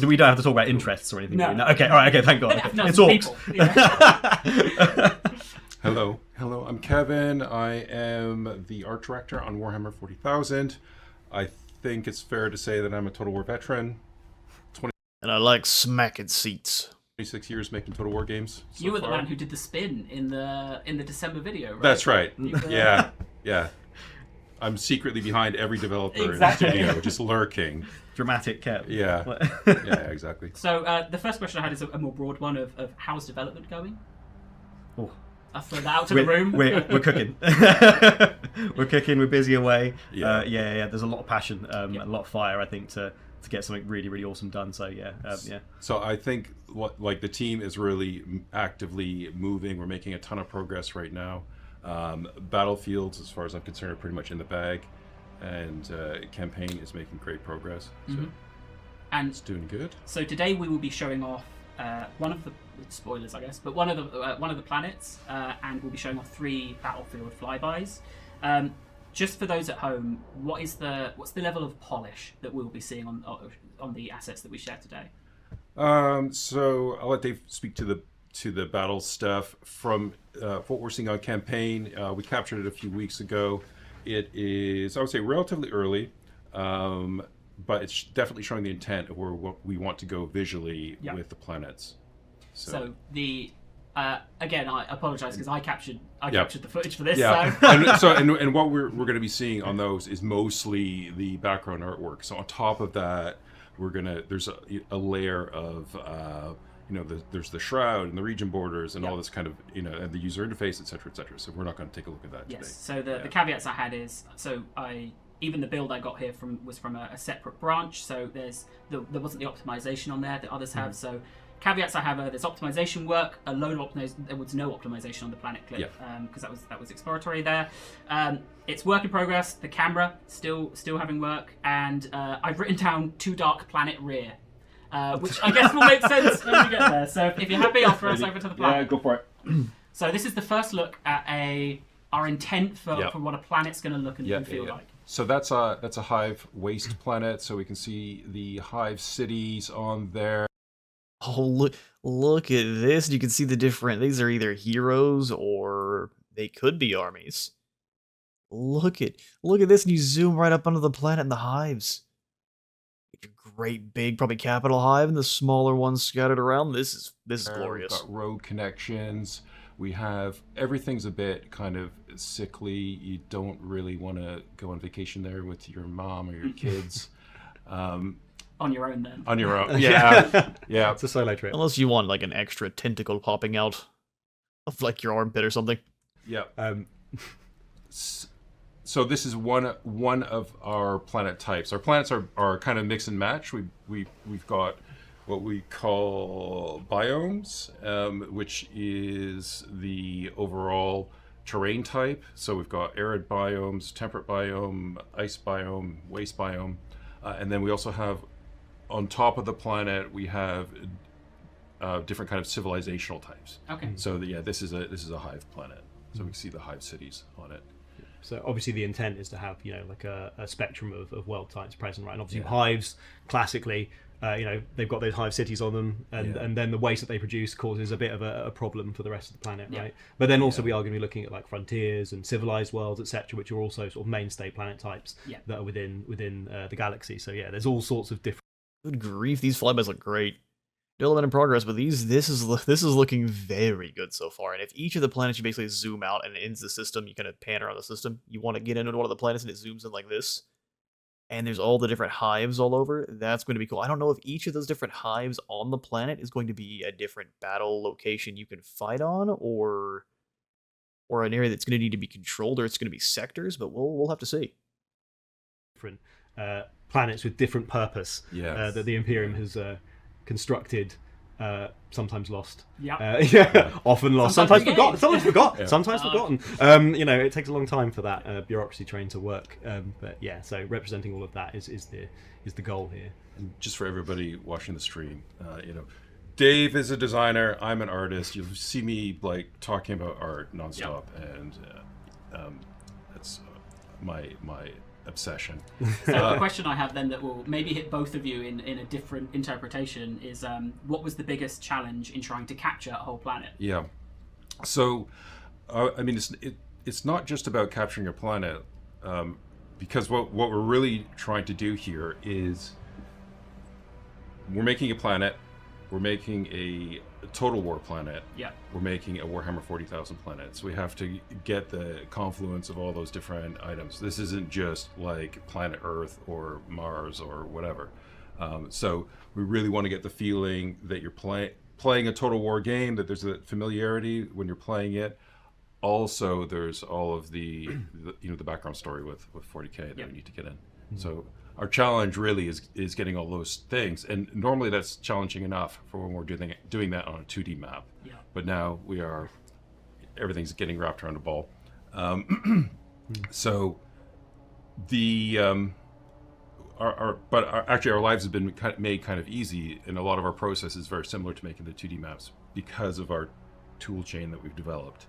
We don't have to talk about interests or anything. No. Do we? No. Okay, all right, okay, thank God. Okay. It's orcs. Hello, I'm Kevin. I am the art director on Warhammer 40,000. I think it's fair to say that I'm a Total War veteran. And I like smacking seats. 26 years making Total War games. You were the man who did the spin in the December video, right? That's right. Yeah. I'm secretly behind every developer in the studio, just lurking. Dramatic Kev. Yeah. Yeah, exactly. So the first question I had is a more broad one of how's development going? Oh. I'll throw that out to the room. We're cooking. We're cooking. We're busy away. Yeah. Yeah. There's a lot of passion, a lot of fire, I think, to get something really, really awesome done. So yeah. So I think the team is really actively moving. We're making a ton of progress right now. Battlefields, as far as I'm concerned, are pretty much in the bag, and campaign is making great progress. So and it's doing good. So today we will be showing off one of the spoilers, I guess, but one of the planets, and we'll be showing off 3 battlefield flybys. Just for those at home, what's the level of polish that we'll be seeing on the assets that we share today? So I'll let Dave speak to the battle stuff. From what we're seeing on campaign, we captured it a few weeks ago. It is, I would say, relatively early, but it's definitely showing the intent of where we want to go visually with the planets. So the again, I apologize because I captured the footage for this. Yeah. And what we're going to be seeing on those is mostly the background artwork. So on top of that, there's a layer of there's the shroud and the region borders and all this kind of and the user interface, etc., etc. So we're not going to take a look at that today. So the caveats I had is even the build I got here was from a separate branch. So there wasn't the optimization on there that others have. So caveats I have are there's optimization work, a load of optimization. There was no optimization on the planet clip because that was exploratory there. It's work in progress. The camera still having work, and I've written down too dark planet rear, which I guess will make sense when we get there. So if you're happy, I'll throw us over to the planet. Yeah, go for it. So this is the first look at our intent for what a planet's going to look and feel like. So that's a hive waste planet. So we can see the hive cities on there. Oh, look at this. You can see the different... These are either heroes or they could be armies. Look at this, and you zoom right up onto the planet and the hives. A great big, probably capital hive, and the smaller ones scattered around. This is glorious. We've got road connections. We have... Everything's a bit kind of sickly. You don't really want to go on vacation there with your mom or your kids. On your own, then. On your own, yeah. Yeah. It's a solo trip. Unless you want like an extra tentacle popping out of like your armpit or something. Yeah. So this is one of our planet types. Our planets are kind of mix and match. We've got what we call biomes, which is the overall terrain type. So we've got arid biomes, temperate biome, ice biome, waste biome, and then we also have, on top of the planet, we have different kind of civilizational types. Okay. So this is a hive planet. So we can see the hive cities on it. So obviously the intent is to have like a spectrum of world types present, right? And obviously hives classically, they've got those hive cities on them, and then the waste that they produce causes a bit of a problem for the rest of the planet, right? But then also we are going to be looking at like frontiers and civilized worlds, etc., which are also sort of mainstay planet types that are within the galaxy. So there's all sorts of different. Good grief, these flybys look great. Development in progress, but this is looking very good so far. And if each of the planets you basically zoom out and ends the system, you kind of pan around the system. You want to get into one of the planets and it zooms in like this, and there's all the different hives all over. That's going to be cool. I don't know if each of those different hives on the planet is going to be a different battle location you can fight on, or an area that's going to need to be controlled, or it's going to be sectors. But we'll have to see. Different planets with different purpose Yes. that the Imperium has constructed. Sometimes lost, Yeah. often lost, Sometimes sometimes forgotten, Yeah. sometimes forgotten. It takes a long time for that bureaucracy train to work. But yeah, so representing all of that is the goal here. And just for everybody watching the stream, Dave is a designer. I'm an artist. You'll see me like talking about art nonstop, and that's my obsession. So the question I have then that will maybe hit both of you in a different interpretation is what was the biggest challenge in trying to capture a whole planet? Yeah. So, it's not just about capturing a planet, because what we're really trying to do here is we're making a planet, we're making a Total War planet, Yeah. we're making a Warhammer 40,000 planet. So we have to get the confluence of all those different items. This isn't just like planet Earth or Mars or whatever. So we really want to get the feeling that you're playing a Total War game, that there's a familiarity when you're playing it. Also, there's all of the background story with 40K that we need to get in. So our challenge really is getting all those things, and normally that's challenging enough for when we're doing that on a 2D map. Yeah. But now everything's getting wrapped around a ball. So our lives have been made kind of easy, and a lot of our process is very similar to making the 2D maps because of our tool chain that we've developed.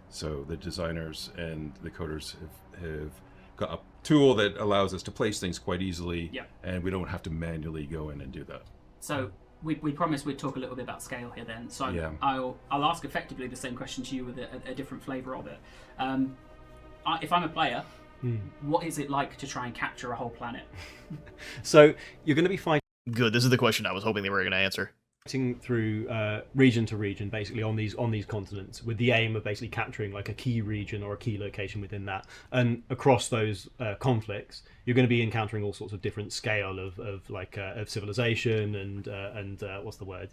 So the designers and the coders have got a tool that allows us to place things quite easily, and we don't have to manually go in and do that. So we promised we'd talk a little bit about scale here then. So I'll ask effectively the same question to you with a different flavour of it. If I'm a player, what is it like to try and capture a whole planet? So you're going to be fighting Good. This is the question I was hoping they were going to answer. through region to region, basically on these continents, with the aim of basically capturing like a key region or a key location within that. And across those conflicts, you're going to be encountering all sorts of different scale of civilization and what's the word,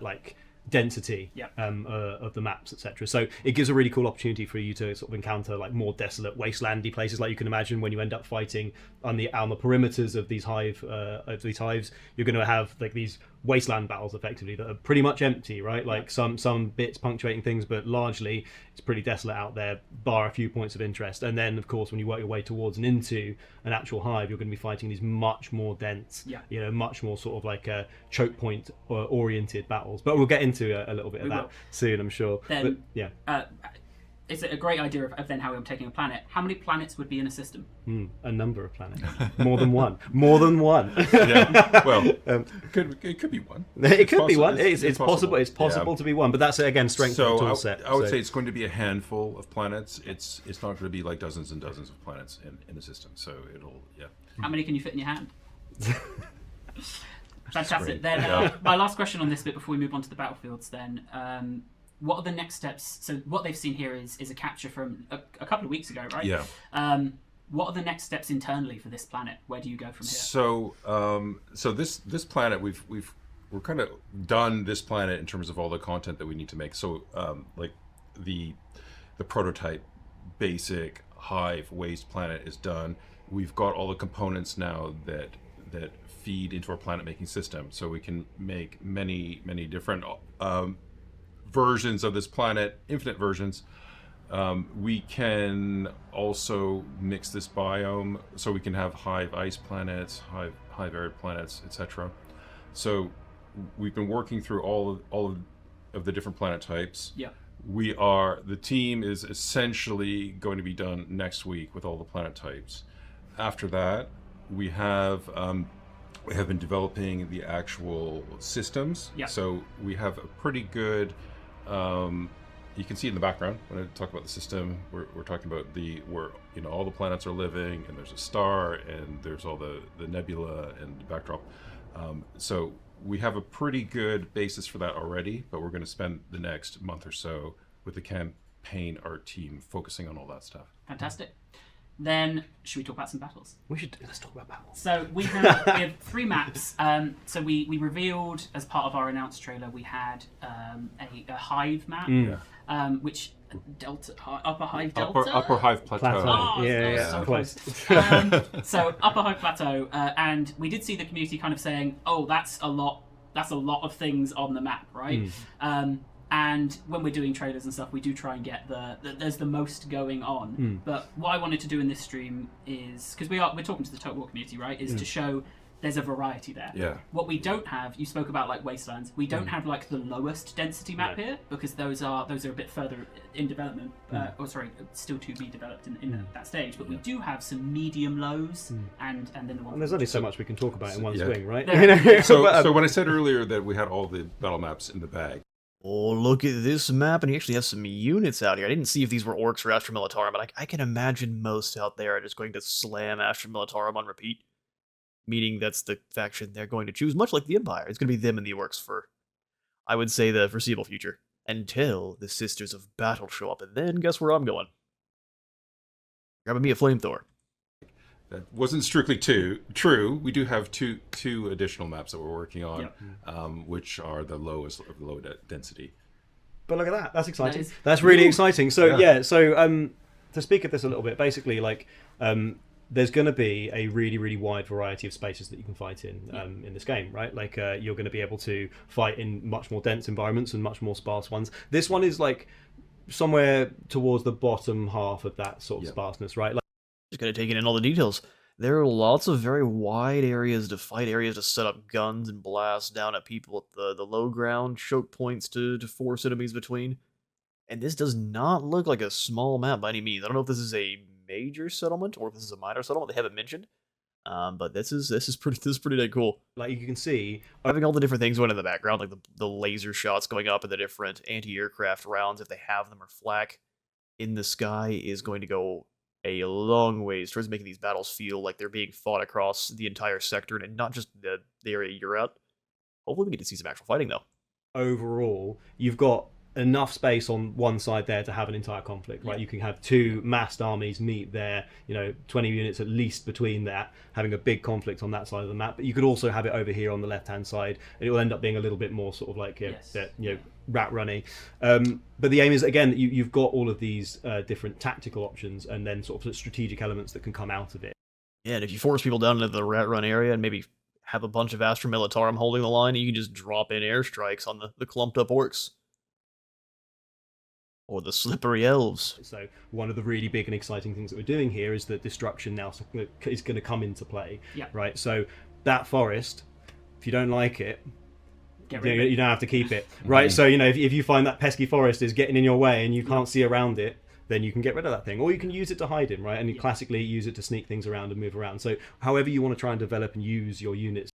like density of the maps, etc. So it gives a really cool opportunity for you to sort of encounter like more desolate, wastelandy places, like you can imagine when you end up fighting on the perimeters of these hives. You're going to have like these wasteland battles effectively that are pretty much empty, right? Like some bits punctuating things, but largely it's pretty desolate out there, bar a few points of interest. And then of course when you work your way towards and into an actual hive, you're going to be fighting these much more dense, much more sort of like choke point oriented battles. But we'll get into a little bit of that soon, I'm sure. Then, but, it's a great idea of then how I'm taking a planet. How many planets would be in a system? A number of planets. More than one. More than one. Well, it could be one. It could be one. It's possible. It's possible to be one, but that's again strength of the tool set. I would say it's going to be a handful of planets. It's not going to be like dozens and dozens of planets in the system. So it'll How many can you fit in your hand? Fantastic. Then my last question on this bit before we move on to the battlefields. Then. What are the next steps? So what they've seen here is a capture from a couple of weeks ago, right? Yeah. What are the next steps internally for this planet? Where do you go from here? So this planet we're kind of done this planet in terms of all the content that we need to make. So like the prototype basic hive waste planet is done. We've got all the components now that feed into our planet making system, so we can make many different versions of this planet, infinite versions. We can also mix this biome, so we can have hive ice planets, hive arid planets, etc. So we've been working through all of the different planet types. Yeah. The team is essentially going to be done next week with all the planet types. After that, we have been developing the actual systems. Yeah. So we have a pretty good. You can see in the background when I talk about the system, we're talking about where all the planets are living, and there's a star, and there's all the nebula and the backdrop. So we have a pretty good basis for that already, but we're going to spend the next month or so with the campaign art team focusing on all that stuff. Fantastic. Then, should we talk about some battles? Let's talk about battles. So we have 3 maps. So we revealed as part of our announced trailer we had a hive map, which Upper Hive Delta? Upper Hive Plateau. Oh, Yeah, so close. close. So Upper Hive Plateau, and we did see the community kind of saying, "Oh, that's a lot of things on the map, right?" And when we're doing trailers and stuff, we do try and get there's the most going on. But what I wanted to do in this stream is, because we're talking to the Total War community, right? Is to show there's a variety there. Yeah. What we don't have, you spoke about like Wastelands. We don't have like the lowest density map here, because those are a bit further in development. Still to be developed in that stage. But we do have some medium lows and then the one. And there's only so much we can talk about in one swing, right? So when I said earlier that we had all the battle maps in the bag. Oh, look at this map, and you actually have some units out here. I didn't see if these were orcs or Astra Militarum, but I can imagine most out there are just going to slam Astra Militarum on repeat. Meaning that's the faction they're going to choose, much like the Empire. It's going to be them and the orcs for, I would say, the foreseeable future. Until the Sisters of Battle show up, and then guess where I'm going? Grabbing me a flamethrower. That wasn't strictly true. We do have two additional maps that we're working on, which are the lowest of the low density. But look at that. That's exciting. That is- That's really exciting. So to speak of this a little bit, basically, like there's going to be a really, really wide variety of spaces that you can fight in this game, right? Like you're going to be able to fight in much more dense environments and much more sparse ones. This one is like somewhere towards the bottom half of that sort of sparseness, right? Like, Just gotta take it in all the details. There are lots of very wide areas to fight, areas to set up guns and blast down at people at the low ground, choke points to force enemies between. And this does not look like a small map by any means. I don't know if this is a major settlement or if this is a minor settlement. They haven't mentioned. But this is pretty dang cool. like you can see, Having all the different things going in the background, like the laser shots going up and the different anti-aircraft rounds, if they have them, or flak in the sky, is going to go a long ways towards making these battles feel like they're being fought across the entire sector and not just the area you're at. Hopefully we get to see some actual fighting, though. overall, you've got enough space on one side there to have an entire conflict, right? You can have two massed armies meet there, 20 units at least between that, having a big conflict on that side of the map. But you could also have it over here on the left-hand side, and it will end up being a little bit more sort of like, rat runny. But the aim is, again, you've got all of these different tactical options and then sort of strategic elements that can come out of it. Yeah, and if you force people down into the rat run area and maybe have a bunch of Astra Militarum holding the line, you can just drop in airstrikes on the clumped up orcs. Or the slippery elves. So one of the really big and exciting things that we're doing here is that destruction now is going to come into play, right? So that forest, if you don't like it, you don't have to keep it, right? So if you find that pesky forest is getting in your way and you can't see around it, then you can get rid of that thing, or you can use it to hide in, right? And you classically use it to sneak things around and move around. So however you want to try and develop and use your units.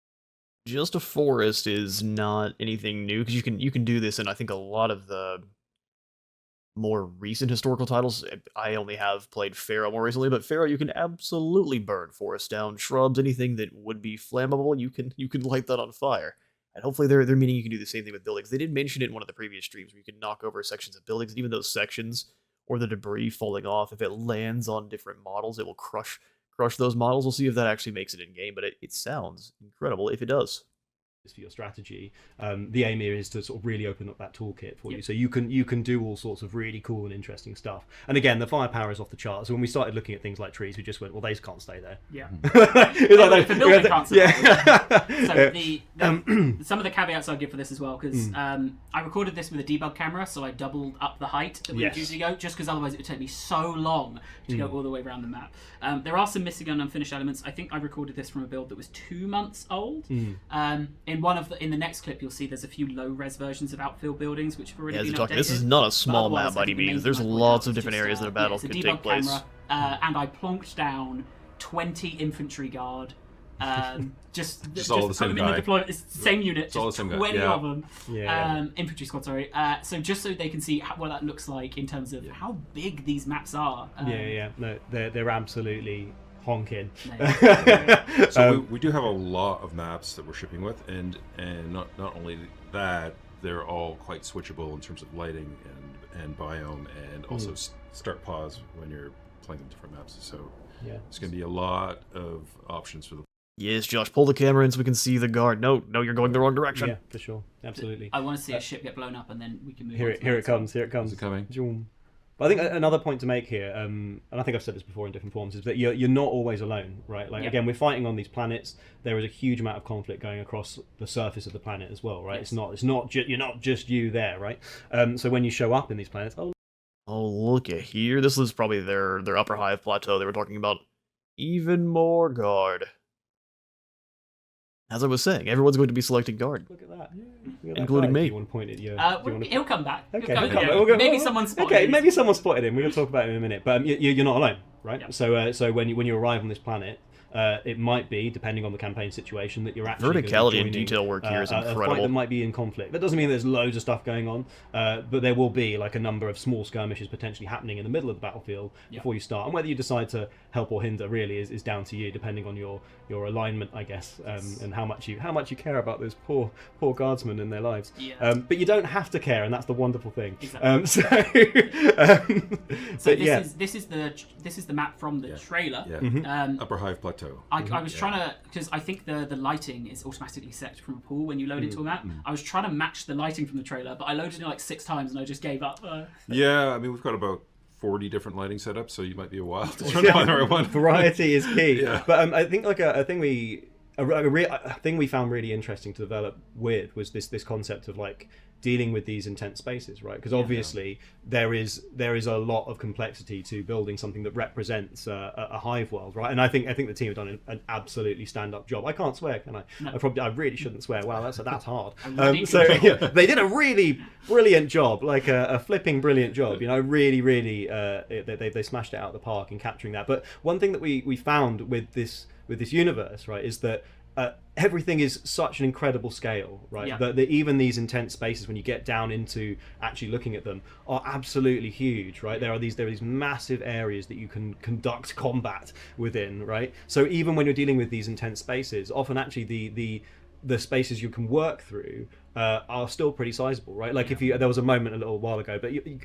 Just a forest is not anything new, because you can do this in, I think, a lot of the more recent historical titles. I only have played Pharaoh more recently, but Pharaoh, you can absolutely burn forests down, shrubs, anything that would be flammable, you can light that on fire. And hopefully they're meaning you can do the same thing with buildings. They did mention it in one of the previous streams where you can knock over sections of buildings, and even those sections or the debris falling off, if it lands on different models, it will crush those models. We'll see if that actually makes it in game, but it sounds incredible if it does. For your strategy, the aim here is to sort of really open up that toolkit for you, so you can do all sorts of really cool and interesting stuff. And again, the firepower is off the charts. So when we started looking at things like trees, we just went, well, they can't stay there. The building can't stay there. So some of the caveats I'll give for this as well, because I recorded this with a debug camera, so I doubled up the height that we would usually go, just because otherwise it would take me so long to go all the way around the map. There are some missing and unfinished elements. I think I recorded this from a build that was 2 months old. In the next clip, you'll see there's a few low-res versions of outfield buildings which have already been updated. This is not a small map by any means. There's lots of different areas that a battle could take place. Camera, and I plonked down 20 infantry guard. Just all the same guy. It's the same unit. It's all the same 20 of them. Infantry squad, sorry. So just so they can see what that looks like in terms of how big these maps are. No, they're absolutely honking. So we do have a lot of maps that we're shipping with, and not only that, they're all quite switchable in terms of lighting and biome, and also start pause when you're playing the different maps. So it's going to be a lot of options for the. Yes, Josh, pull the camera in so we can see the guard. No, you're going the wrong direction. Yeah, for sure, absolutely. I want to see a ship get blown up, and then we can move. Here it comes. Is it coming? But I think another point to make here, and I think I've said this before in different forms, is that you're not always alone, right? Like again, we're fighting on these planets. There is a huge amount of conflict going across the surface of the planet as well, right? Yes. You're not just you there, right? So when you show up in these planets, Oh, look at here. This is probably their upper hive plateau. They were talking about even more guard. As I was saying, everyone's going to be selecting guard. look at that, Including me. Do you want to point at your? He'll come back. Okay, He'll okay. come back. We'll go- Maybe someone spotted Okay, him. maybe someone spotted him. We're going to talk about him in a minute. But you're not alone, right? Yep. So when you arrive on this planet, it might be, depending on the campaign situation, that you're actually gonna be Verticality and joining, detail work here is a fight incredible. that might be in conflict. That doesn't mean there's loads of stuff going on, but there will be like a number of small skirmishes potentially happening in the middle of the battlefield before you start. And whether you decide to help or hinder really is down to you, depending on your alignment, I guess, and how much you care about those poor guardsmen and their lives. Yeah. But you don't have to care, and that's the wonderful thing. Exactly. So yeah. this is the map from the trailer. Yeah. Upper Hive Plateau. I was trying to, because I think the lighting is automatically set from a pool when you load into a map. I was trying to match the lighting from the trailer, but I loaded it like 6 times and I just gave up. Yeah, I mean, we've got about 40 different lighting setups, so you might be a while to try to find the right one. Variety is key. Yeah. But I think like a thing we found really interesting to develop with was this concept of like dealing with these intense spaces, right? Because obviously there is a lot of complexity to building something that represents a hive world, right? And I think the team have done an absolutely stand-up job. I can't swear, can I? No. I really shouldn't swear. Wow, that's hard. So they did a really brilliant job, like a flipping brilliant job. You know, really, they smashed it out of the park in capturing that. But one thing that we found with this universe, right, is that everything is such an incredible scale, right? Yeah. That even these intense spaces, when you get down into actually looking at them, are absolutely huge, right? There are these massive areas that you can conduct combat within, right? So even when you're dealing with these intense spaces, often actually the spaces you can work through are still pretty sizable, right? Like if there was a moment a little while ago, but you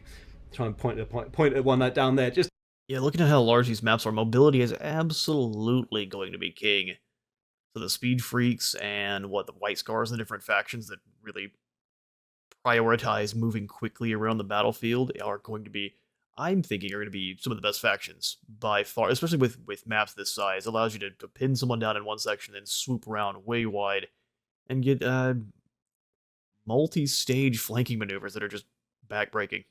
try and point at one down there, just Yeah, looking at how large these maps are, mobility is absolutely going to be king. So the speed freaks and the white scars and the different factions that really prioritize moving quickly around the battlefield are going to be, I'm thinking, are going to be some of the best factions by far, especially with maps this size. It allows you to pin someone down in one section, then swoop around way wide and get multi-stage flanking maneuvers that are just backbreaking.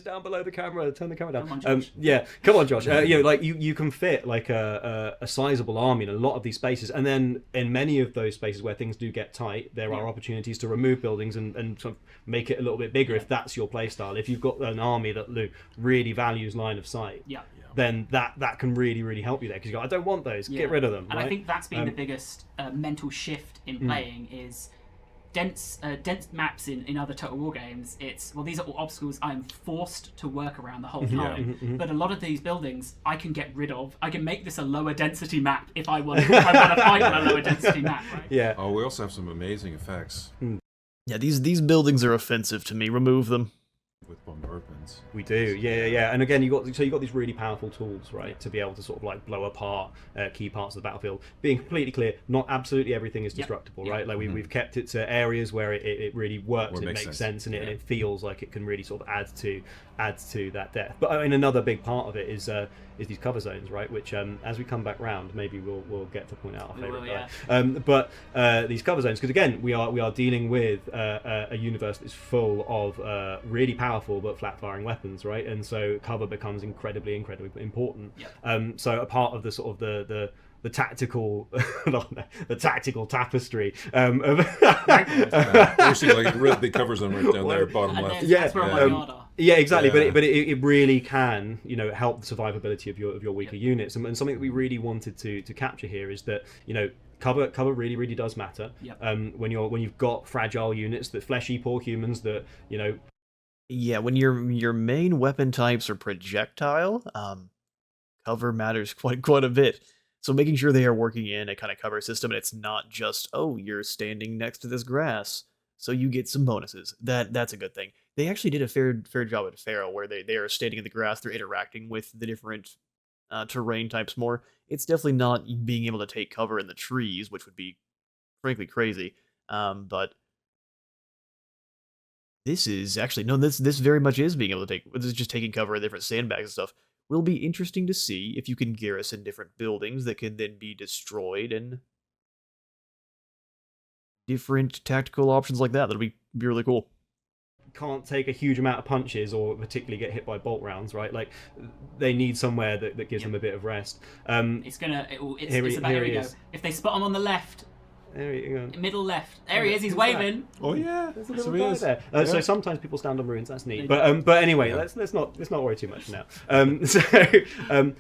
down below the camera, turn the camera down. Come on, Josh. Yeah, come on, Josh. Like you can fit like a sizable army in a lot of these spaces, and then in many of those spaces where things do get tight, there are opportunities to remove buildings and sort of make it a little bit bigger if that's your playstyle. If you've got an army that really values line of sight, then that can really help you there, because you go, I don't want those, get rid of them. And right? I think that's been the biggest mental shift in playing is dense maps in other Total War games. It's, well, these are all obstacles I am forced to work around the whole time. But a lot of these buildings I can get rid of. I can make this a lower density map if I want to fight on a lower density map, right? Yeah. Oh, we also have some amazing effects Yeah, these buildings are offensive to me. Remove them. with bombardments. We do, yeah. And again, you got these really powerful tools, right, to be able to sort of like blow apart key parts of the battlefield. Being completely clear, not absolutely everything is destructible, right? Like we've kept it to areas where it really works, it makes sense, and it feels like it can really sort of add to that depth. But I mean, another big part of it is these cover zones, right? Which as we come back round, maybe we'll get to point out our favourite. But these cover zones, because again, we are dealing with a universe that's full of really powerful but flat-firing weapons, right? And so cover becomes incredibly important. So a part of the sort of the tactical the tactical tapestry of We're seeing like really big covers on right down there, bottom And left. then that's where my yard are. Yeah, exactly. Yeah. But it really can, help the survivability of your weaker units. And something that we really wanted to capture here is that, cover really does matter. When you've got fragile units, that fleshy poor humans that Yeah, when your main weapon types are projectile, cover matters quite a bit. So making sure they are working in a kind of cover system, and it's not just, oh, you're standing next to this grass, so you get some bonuses. That's a good thing. They actually did a fair job at Pharaoh, where they are standing in the grass, they're interacting with the different terrain types more. It's definitely not being able to take cover in the trees, which would be frankly crazy. But This is actually no. This very much is being able to take. This is just taking cover in different sandbags and stuff. Will be interesting to see if you can garrison different buildings that can then be destroyed and different tactical options like that. That'll be really cool. Can't take a huge amount of punches or particularly get hit by bolt rounds, right? Like they need somewhere that gives them a bit of rest. It's about here we go. If they spot him on the left, there you go. Middle left. There he is. He's waving. Oh yeah, there's a little guy there. So sometimes people stand on ruins. That's neat. But anyway, let's not worry too much now. But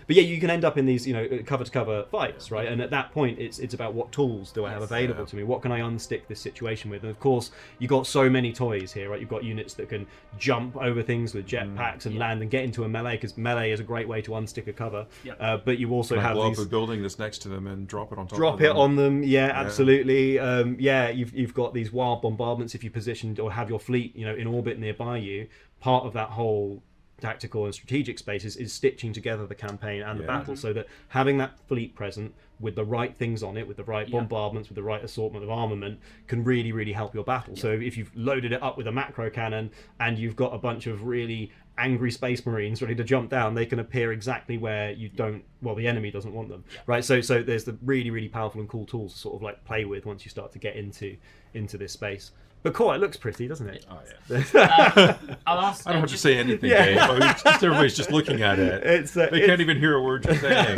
yeah, you can end up in these cover to cover fights, right? And at that point, it's about what tools do I have available to me? What can I unstick this situation with? And of course, you've got so many toys here, right? You've got units that can jump over things with jetpacks and land and get into a melee, because melee is a great way to unstick a cover. But you also have blow these... up a building that's next to them and drop it on top. Drop it on them. Yeah, absolutely. You've got these wild bombardments if you positioned or have your fleet in orbit nearby you. Part of that whole tactical and strategic space is stitching together the campaign and the battle, so that having that fleet present with the right things on it, with the right bombardments, with the right assortment of armament, can really, really help your battle. So if you've loaded it up with a macro cannon and you've got a bunch of really angry space marines ready to jump down, they can appear exactly where the enemy doesn't want them, right? So there's the really, really powerful and cool tools to sort of like play with once you start to get into this space. But cool, it looks pretty, doesn't it? Oh yeah. I'll ask. I don't have to say anything, Dave. Everybody's just looking at it. They can't even hear a word you're saying.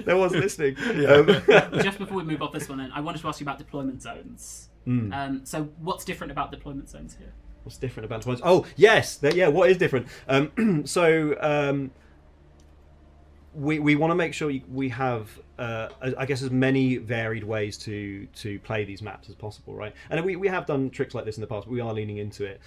No one's listening. Just before we move off this one, then I wanted to ask you about deployment zones. So what's different about deployment zones here? What's different about deployment? Oh yes, what is different? We want to make sure we have, I guess, as many varied ways to play these maps as possible, right? And we have done tricks like this in the past, but we are leaning into it.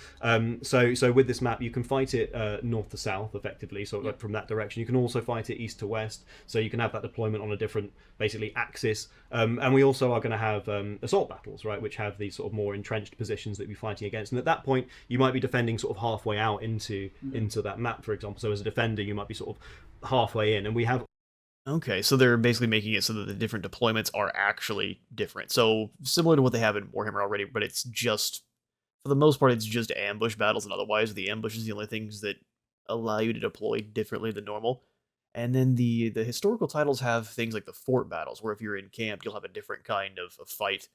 So with this map, you can fight it north to south, effectively, so like from that direction. You can also fight it east to west, so you can have that deployment on a different, basically, axis. And we also are going to have assault battles, right, which have these sort of more entrenched positions that we're fighting against. And at that point, you might be defending sort of halfway out into that map, for example. So as a defender, you might be sort of halfway in, and we have... Okay, so they're basically making it so that the different deployments are actually different. So similar to what they have in Warhammer already, but it's just, for the most part, it's just ambush battles, and otherwise the ambush is the only things that allow you to deploy differently than normal. And then the historical titles have things like the fort battles, where if you're in camp, you'll have a different kind of fight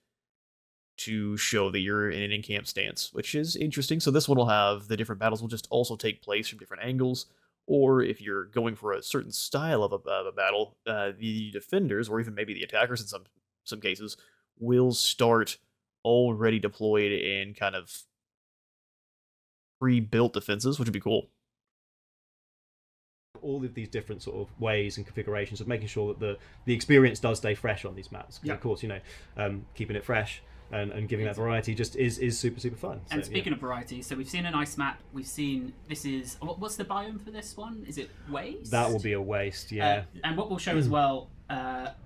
to show that you're in an in-camp stance, which is interesting. So this one will have the different battles will just also take place from different angles. Or if you're going for a certain style of a battle, the defenders, or even maybe the attackers in some cases, will start already deployed in kind of pre-built defenses, which would be cool. All of these different sort of ways and configurations of making sure that the experience does stay fresh on these maps. Because of course, keeping it fresh and giving that variety just is super, super fun. And speaking of variety, so we've seen a nice map. We've seen, this is, what's the biome for this one? Is it waste? That will be a waste, yeah. And what we'll show as well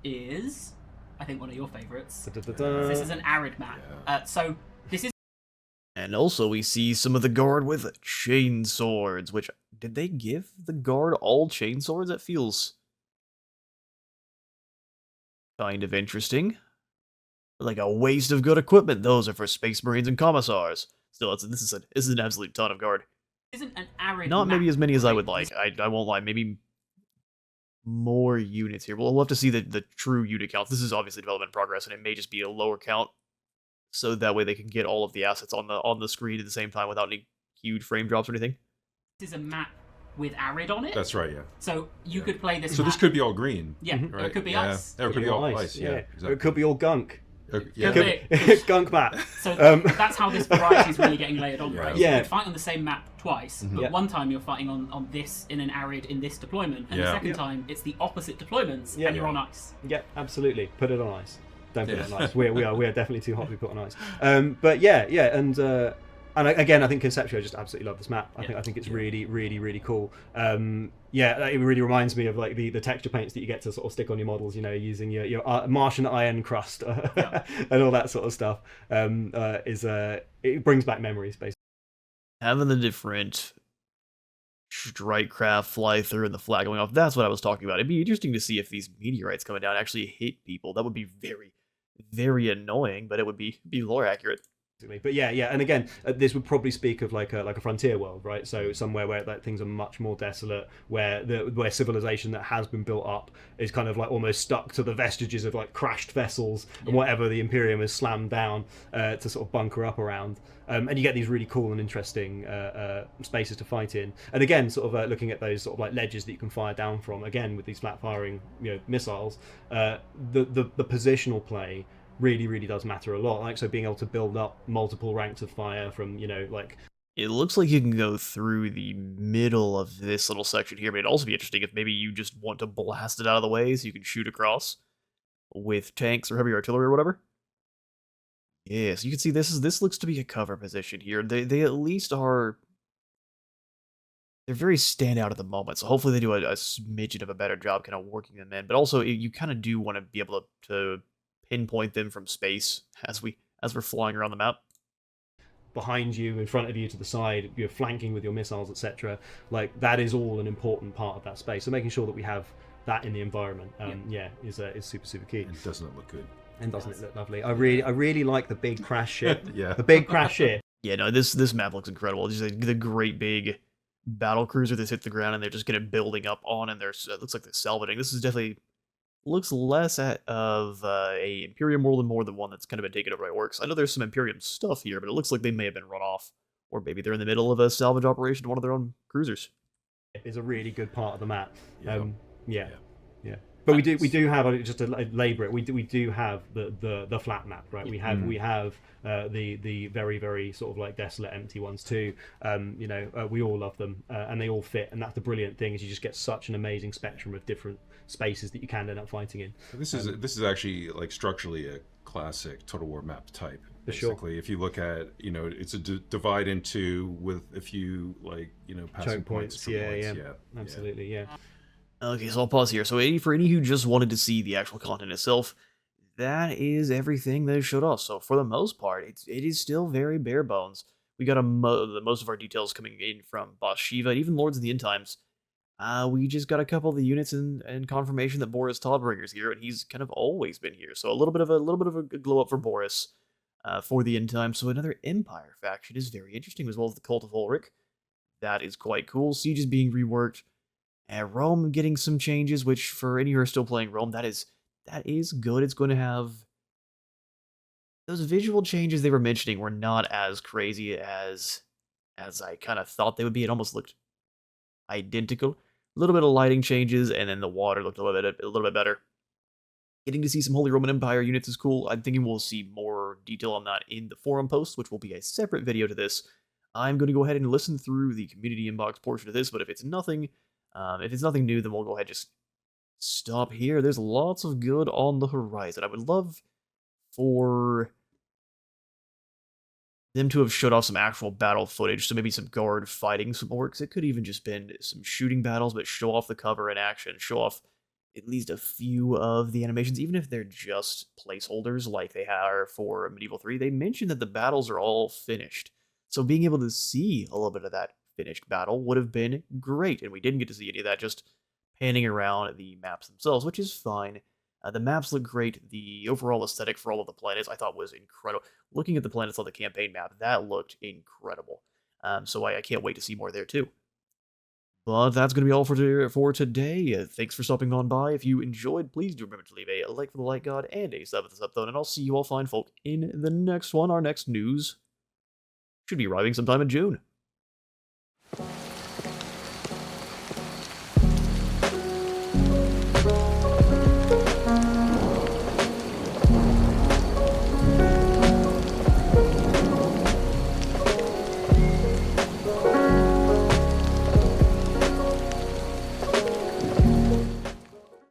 is, I think, one of your favourites. This is an arid map. So this is... And also we see some of the guard with chain swords, which, did they give the guard all chain swords? That feels kind of interesting. Like a waste of good equipment. Those are for Space Marines and Commissars. Still, this is an absolute ton of guard. Isn't an arid Not map, maybe as many as I would like. I won't lie. Maybe more units here. We'll have to see the true unit count. This is obviously development progress, and it may just be a lower count, so that way they can get all of the assets on the screen at the same time without any huge frame drops or anything. This is a map with arid on it. That's right, yeah. So you could play this. So map. This could be all green. Yeah, right? It could be ice. It could be all ice. Yeah, exactly. Or it could be all gunk. Yeah. Gunk map. So that's how this variety is really getting layered on, right? Yeah. So you fight on the same map twice, but one time you're fighting on this in an arid in this deployment, and the second time it's the opposite deployments, and you're on ice. Yeah, absolutely. Put it on ice. Don't put it on ice. We are definitely too hot to be put on ice. But and again, I think conceptually, I just absolutely love this map. I think it's really, really, really cool. It really reminds me of like the texture paints that you get to sort of stick on your models. Using your Martian iron crust and all that sort of stuff. It brings back memories, basically. Having the different strike craft fly through and the flag going off, that's what I was talking about. It'd be interesting to see if these meteorites coming down actually hit people. That would be very, very annoying, but it would be lore accurate. But yeah, and again, this would probably speak of like a frontier world, right? So somewhere where like things are much more desolate, where civilization that has been built up is kind of like almost stuck to the vestiges of like crashed vessels and whatever the Imperium has slammed down to sort of bunker up around. And you get these really cool and interesting spaces to fight in. And again, sort of looking at those sort of like ledges that you can fire down from, again with these flat firing missiles, the positional play really does matter a lot. Like, so being able to build up multiple ranks of fire from like, it looks like you can go through the middle of this little section here, but it'd also be interesting if maybe you just want to blast it out of the way so you can shoot across with tanks or heavy artillery or whatever. Yeah, so you can see this looks to be a cover position here. They at least are, they're very standout at the moment, so hopefully they do a smidgen of a better job kind of working them in. But also you kind of do want to be able to pinpoint them from space as we're flying around the map. Behind you, in front of you, to the side, you're flanking with your missiles, etc. Like, that is all an important part of that space. So making sure that we have that in the environment, is super key. And doesn't it look good? And doesn't it look lovely? I really like the big crash ship. Yeah. The big crash ship. Yeah, no, this map looks incredible. Just the great big battle cruiser that's hit the ground and they're just kind of building up on, and it looks like they're salvaging. This is definitely looks less of a Imperium world and more the one that's kind of been taken over by orcs. I know there's some Imperium stuff here, but it looks like they may have been run off, or maybe they're in the middle of a salvage operation to one of their own cruisers. Is a really good part of the map. Yeah. But we do have, just to labour it, we do have the flat map, right? We have the very sort of like desolate empty ones too. We all love them, and they all fit. And that's the brilliant thing, is you just get such an amazing spectrum of different spaces that you can end up fighting in. This is actually like structurally a classic Total War map type. For sure. Basically, if you look at, it's a divide into with a few passing Choke points. for Yeah, points. absolutely, yeah. Okay, so I'll pause here. So for any who just wanted to see the actual content itself, that is everything they showed off. So for the most part, it is still very bare bones. We got most of our details coming in from Bhashiva, and even Lords of the End Times. We just got a couple of the units and confirmation that Boris Todbringer's here, and he's kind of always been here. So a little bit of a glow up for Boris for the End Times. So another Empire faction is very interesting, as well as the Cult of Ulrich. That is quite cool. Siege is being reworked. Rome getting some changes, which for any who are still playing Rome, that is good. It's going to have those visual changes they were mentioning were not as crazy as I kind of thought they would be. It almost looked identical. A little bit of lighting changes, and then the water looked a little bit better. Getting to see some Holy Roman Empire units is cool. I'm thinking we'll see more detail on that in the forum post, which will be a separate video to this. I'm going to go ahead and listen through the community inbox portion of this, but if it's nothing new, then we'll go ahead and just stop here. There's lots of good on the horizon. I would love for them to have showed off some actual battle footage, so maybe some guard fighting some orcs. It could even just been some shooting battles, but show off the cover in action, show off at least a few of the animations, even if they're just placeholders like they are for Medieval 3. They mentioned that the battles are all finished, so being able to see a little bit of that finished battle would have been great, and we didn't get to see any of that, just panning around the maps themselves, which is fine. The maps look great. The overall aesthetic for all of the planets I thought was incredible. Looking at the planets on the campaign map, that looked incredible. So I can't wait to see more there too. But that's going to be all for today. Thanks for stopping on by. If you enjoyed, please do remember to leave a like for the Light God and a sub for the sub phone, and I'll see you all fine folk in the next one. Our next news should be arriving sometime in June.